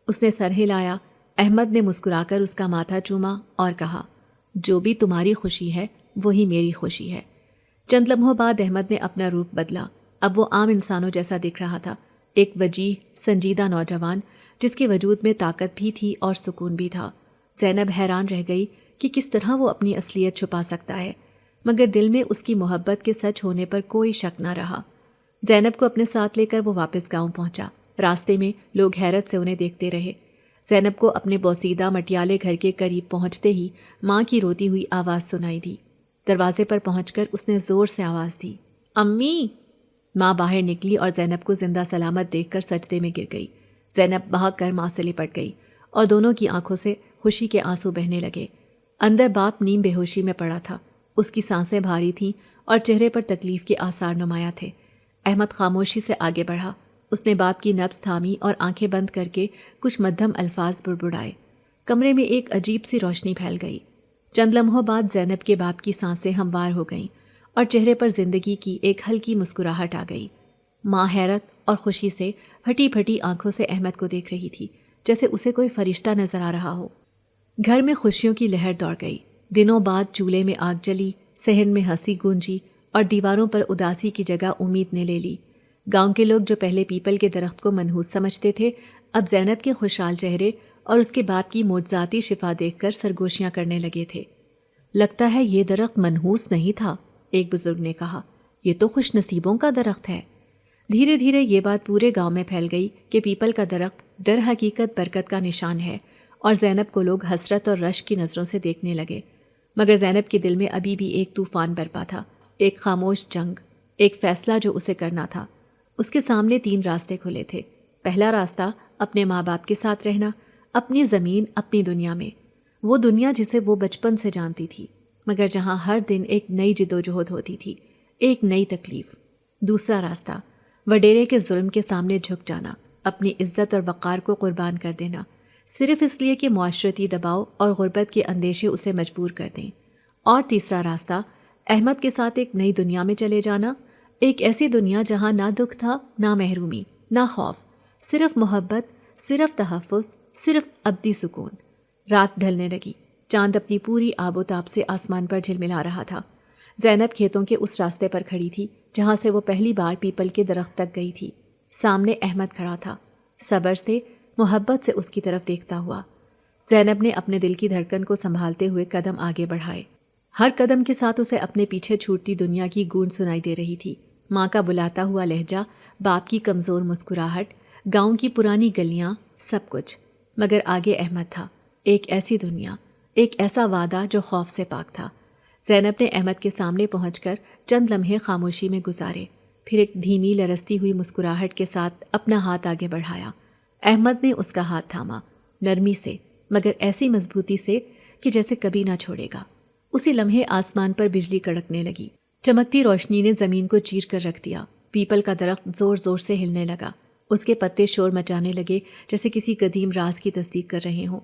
اس نے سر ہلایا۔ احمد نے مسکرا کر اس کا ماتھا چوما اور کہا، جو بھی تمہاری خوشی ہے وہی میری خوشی ہے۔ چند لمحوں بعد احمد نے اپنا روپ بدلا۔ اب وہ عام انسانوں جیسا دکھ رہا تھا، ایک وجیح سنجیدہ نوجوان جس کے وجود میں طاقت بھی تھی اور سکون بھی تھا۔ زینب حیران رہ گئی کہ کس طرح وہ اپنی اصلیت چھپا سکتا ہے، مگر دل میں اس کی محبت کے سچ ہونے پر کوئی شک نہ رہا۔ زینب کو اپنے ساتھ لے کر وہ واپس گاؤں پہنچا۔ راستے میں لوگ حیرت سے انہیں دیکھتے رہے۔ زینب کو اپنے بوسیدہ مٹیالے گھر کے قریب پہنچتے ہی ماں کی روتی ہوئی آواز سنائی دی۔ دروازے پر پہنچ کر اس نے زور سے آواز دی، امی! ماں باہر نکلی اور زینب کو زندہ سلامت دیکھ کر سجدے میں گر گئی۔ زینب بھاگ کر ماں سے لپٹ گئی اور دونوں کی آنکھوں سے خوشی کے آنسو بہنے لگے۔ اندر باپ نیم بے ہوشی میں پڑا تھا، اس کی سانسیں بھاری تھیں اور چہرے پر تکلیف کے آثار نمایاں تھے۔ احمد خاموشی سے آگے بڑھا، اس نے باپ کی نبض تھامی اور آنکھیں بند کر کے کچھ مدھم الفاظ بڑبڑائے۔ کمرے میں ایک عجیب سی روشنی پھیل گئی۔ چند لمحوں بعد زینب کے باپ کی سانسیں ہموار ہو گئیں اور چہرے پر زندگی کی ایک ہلکی مسکراہٹ آ گئی۔ ماں حیرت اور خوشی سے پھٹی پھٹی آنکھوں سے احمد کو دیکھ رہی تھی، جیسے اسے کوئی فرشتہ نظر آ رہا ہو۔ گھر میں خوشیوں کی لہر دوڑ گئی۔ دنوں بعد چولہے میں آگ جلی، صحن میں ہنسی گونجی اور دیواروں پر اداسی کی جگہ امید نے لے لی۔ گاؤں کے لوگ جو پہلے پیپل کے درخت کو منحوس سمجھتے تھے، اب زینب کے خوشحال چہرے اور اس کے باپ کی معجزاتی شفا دیکھ کر سرگوشیاں کرنے لگے تھے۔ لگتا ہے یہ درخت منحوس نہیں تھا، ایک بزرگ نے کہا، یہ تو خوش نصیبوں کا درخت ہے۔ دھیرے دھیرے یہ بات پورے گاؤں میں پھیل گئی کہ پیپل کا درخت در حقیقت برکت کا نشان ہے، اور زینب کو لوگ حسرت اور رشک کی نظروں سے دیکھنے لگے۔ مگر زینب کے دل میں ابھی بھی ایک طوفان برپا تھا، ایک خاموش جنگ، ایک فیصلہ جو اسے کرنا تھا۔ اس کے سامنے 3 راستے کھلے تھے۔ پہلا راستہ اپنے ماں باپ کے ساتھ رہنا، اپنی زمین، اپنی دنیا میں، وہ دنیا جسے وہ بچپن سے جانتی تھی، مگر جہاں ہر دن ایک نئی جدوجہد ہوتی تھی، ایک نئی تکلیف۔ دوسرا راستہ وڈیرے کے ظلم کے سامنے جھک جانا، اپنی عزت اور وقار کو قربان کر دینا، صرف اس لیے کہ معاشرتی دباؤ اور غربت کے اندیشے اسے مجبور کر دیں۔ اور تیسرا راستہ احمد کے ساتھ ایک نئی دنیا میں چلے جانا، ایک ایسی دنیا جہاں نہ دکھ تھا، نہ محرومی، نہ خوف، صرف محبت، صرف تحفظ، صرف ابدی سکون۔ رات ڈھلنے لگی، چاند اپنی پوری آب و تاب سے آسمان پر جھلملا رہا تھا۔ زینب کھیتوں کے اس راستے پر کھڑی تھی جہاں سے وہ پہلی بار پیپل کے درخت تک گئی تھی۔ سامنے احمد کھڑا تھا، صبر سے، محبت سے اس کی طرف دیکھتا ہوا۔ زینب نے اپنے دل کی دھڑکن کو سنبھالتے ہوئے قدم آگے بڑھائے۔ ہر قدم کے ساتھ اسے اپنے پیچھے چھوٹتی دنیا کی گونج سنائی دے رہی تھی۔ ماں کا بلاتا ہوا لہجہ، باپ کی کمزور مسکراہٹ، گاؤں کی پرانی گلیاں، سب کچھ۔ مگر آگے احمد تھا، ایک ایسی دنیا، ایک ایسا وعدہ جو خوف سے پاک تھا۔ زینب نے احمد کے سامنے پہنچ کر چند لمحے خاموشی میں گزارے، پھر ایک دھیمی لرزتی ہوئی مسکراہٹ کے ساتھ اپنا ہاتھ آگے بڑھایا۔ احمد نے اس کا ہاتھ تھاما، نرمی سے، مگر ایسی مضبوطی سے کہ جیسے کبھی نہ چھوڑے گا۔ اسی لمحے آسمان پر بجلی کڑکنے لگی، چمکتی روشنی نے زمین کو چیر کر رکھ دیا۔ پیپل کا درخت زور زور سے ہلنے لگا، اس کے پتے شور مچانے لگے جیسے کسی قدیم راز کی تصدیق کر رہے ہوں۔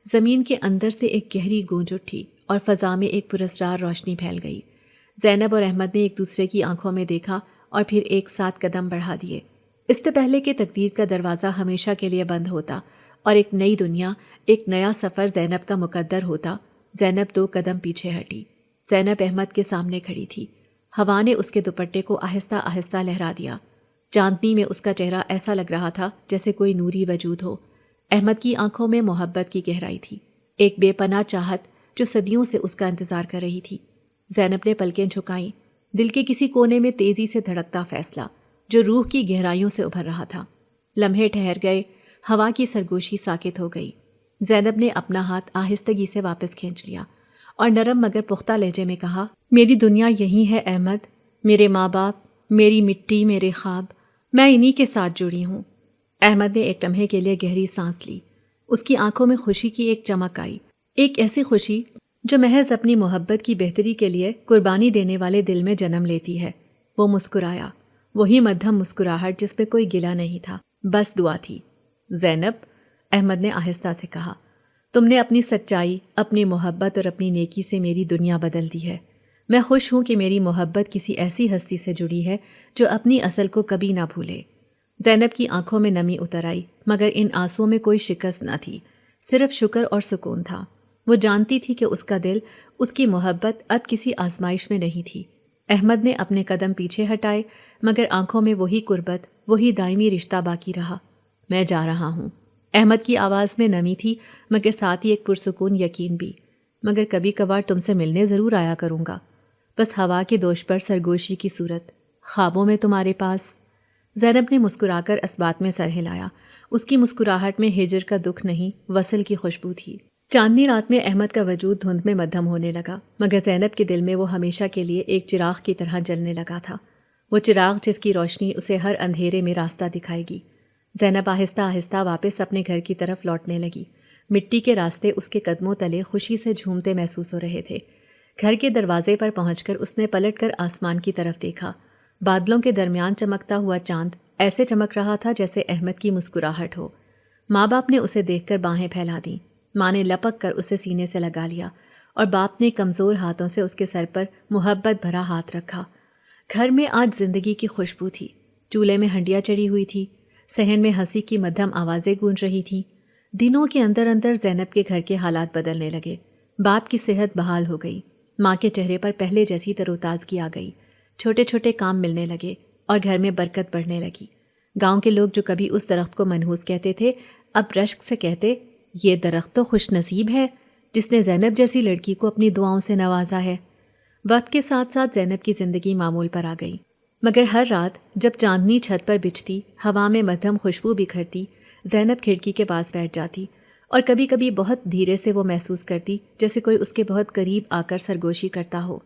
زمین کے اندر سے ایک گہری گونج اٹھی اور فضا میں ایک پراسرار روشنی پھیل گئی۔ زینب اور احمد نے ایک دوسرے کی آنکھوں میں دیکھا اور پھر ایک ساتھ قدم بڑھا دیے، اس سے پہلے کہ تقدیر کا دروازہ ہمیشہ کے لیے بند ہوتا اور ایک نئی دنیا، ایک نیا سفر زینب کا مقدر ہوتا۔ زینب 2 قدم پیچھے ہٹی۔ زینب احمد کے سامنے کھڑی تھی۔ ہوا نے اس کے دوپٹے کو آہستہ آہستہ لہرا دیا۔ چاندنی میں اس کا چہرہ ایسا لگ رہا تھا جیسے کوئی نوری وجود ہو۔ احمد کی آنکھوں میں محبت کی گہرائی تھی، ایک بے پناہ چاہت جو صدیوں سے اس کا انتظار کر رہی تھی۔ زینب نے پلکیں جھکائیں، دل کے کسی کونے میں تیزی سے دھڑکتا فیصلہ جو روح کی گہرائیوں سے ابھر رہا تھا۔ لمحے ٹھہر گئے، ہوا کی سرگوشی ساکت ہو گئی۔ زینب نے اپنا ہاتھ آہستگی سے واپس کھینچ لیا اور نرم مگر پختہ لہجے میں کہا، میری دنیا یہی ہے احمد، میرے ماں باپ، میری مٹی، میرے خواب، میں انہی کے ساتھ جڑی ہوں۔ احمد نے ایک لمحے کے لیے گہری سانس لی۔ اس کی آنکھوں میں خوشی کی ایک چمک آئی، ایک ایسی خوشی جو محض اپنی محبت کی بہتری کے لیے قربانی دینے والے دل میں جنم لیتی ہے۔ وہ مسکرایا، وہی مدھم مسکراہٹ جس میں کوئی گلہ نہیں تھا، بس دعا تھی۔ زینب، احمد نے آہستہ سے کہا، تم نے اپنی سچائی، اپنی محبت اور اپنی نیکی سے میری دنیا بدل دی ہے۔ میں خوش ہوں کہ میری محبت کسی ایسی ہستی سے جڑی ہے جو اپنی اصل کو کبھی نہ بھولے۔ زینب کی آنکھوں میں نمی اتر آئی، مگر ان آنسوؤں میں کوئی شکست نہ تھی، صرف شکر اور سکون تھا۔ وہ جانتی تھی کہ اس کا دل، اس کی محبت اب کسی آزمائش میں نہیں تھی۔ احمد نے اپنے قدم پیچھے ہٹائے، مگر آنکھوں میں وہی قربت، وہی دائمی رشتہ باقی رہا۔ میں جا رہا ہوں۔ احمد کی آواز میں نمی تھی، مگر ساتھ ہی ایک پرسکون یقین بھی۔ مگر کبھی کبھار تم سے ملنے ضرور آیا کروں گا، بس ہوا کے دوش پر سرگوشی کی صورت، خوابوں میں تمہارے پاس۔ زینب نے مسکرا کر اس بات میں سر ہلایا۔ اس کی مسکراہٹ میں ہجر کا دکھ نہیں، وصل کی خوشبو تھی۔ چاندنی رات میں احمد کا وجود دھند میں مدھم ہونے لگا، مگر زینب کے دل میں وہ ہمیشہ کے لیے ایک چراغ کی طرح جلنے لگا تھا، وہ چراغ جس کی روشنی اسے ہر اندھیرے میں راستہ دکھائے گی۔ زینب آہستہ آہستہ واپس اپنے گھر کی طرف لوٹنے لگی۔ مٹی کے راستے اس کے قدموں تلے خوشی سے جھومتے محسوس ہو رہے تھے۔ گھر کے دروازے پر پہنچ کر اس نے پلٹ کر آسمان کی طرف دیکھا۔ بادلوں کے درمیان چمکتا ہوا چاند ایسے چمک رہا تھا جیسے احمد کی مسکراہٹ ہو۔ ماں باپ نے اسے دیکھ کر باہیں پھیلا دیں۔ ماں نے لپک کر اسے سینے سے لگا لیا اور باپ نے کمزور ہاتھوں سے اس کے سر پر محبت بھرا ہاتھ رکھا۔ گھر میں آج زندگی کی خوشبو تھی۔ چولہے میں ہنڈیاں چڑھی ہوئی تھی، صحن میں ہنسی کی مدھم آوازیں گونج رہی تھیں۔ دنوں کے اندر اندر زینب کے گھر کے حالات بدلنے لگے۔ باپ کی صحت بحال ہو گئی، ماں کے چہرے پر پہلے جیسی تر و تازگی آ گئی، چھوٹے چھوٹے کام ملنے لگے اور گھر میں برکت بڑھنے لگی۔ گاؤں کے لوگ جو کبھی اس درخت کو منحوس کہتے تھے، اب رشک سے کہتے، یہ درخت تو خوش نصیب ہے جس نے زینب جیسی لڑکی کو اپنی دعاؤں سے نوازا ہے۔ وقت کے ساتھ ساتھ زینب کی زندگی معمول پر آ گئی، مگر ہر رات جب چاندنی چھت پر بچھتی، ہوا میں مدھم خوشبو بکھرتی، زینب کھڑکی کے پاس بیٹھ جاتی اور کبھی کبھی بہت دھیرے سے وہ محسوس کرتی جیسے کوئی اس کے بہت قریب آ کر سرگوشی کرتا ہو،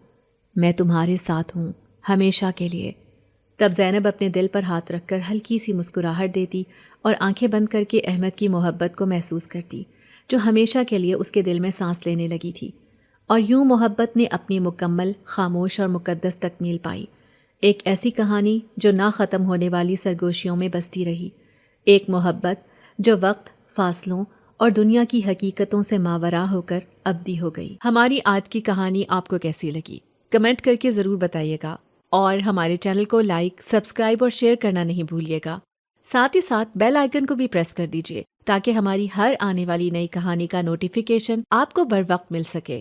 میں تمہارے ساتھ ہوں ہمیشہ کے لیے۔ تب زینب اپنے دل پر ہاتھ رکھ کر ہلکی سی مسکراہٹ دیتی اور آنکھیں بند کر کے احمد کی محبت کو محسوس کرتی جو ہمیشہ کے لیے اس کے دل میں سانس لینے لگی تھی۔ اور یوں محبت نے اپنی مکمل، خاموش اور مقدس تکمیل پائی، ایک ایسی کہانی جو نہ ختم ہونے والی سرگوشیوں میں بستی رہی، ایک محبت جو وقت، فاصلوں اور دنیا کی حقیقتوں سے ماورا ہو کر ابدی ہو گئی۔ ہماری آج کی کہانی آپ کو کیسی لگی؟ کمنٹ کر کے ضرور بتائیے گا، اور ہمارے چینل کو لائک، سبسکرائب اور شیئر کرنا نہیں بھولیے گا۔ ساتھ ہی ساتھ بیل آئیکن کو بھی پریس کر دیجیے تاکہ ہماری ہر آنے والی نئی کہانی کا نوٹیفیکیشن آپ کو بر وقت مل سکے۔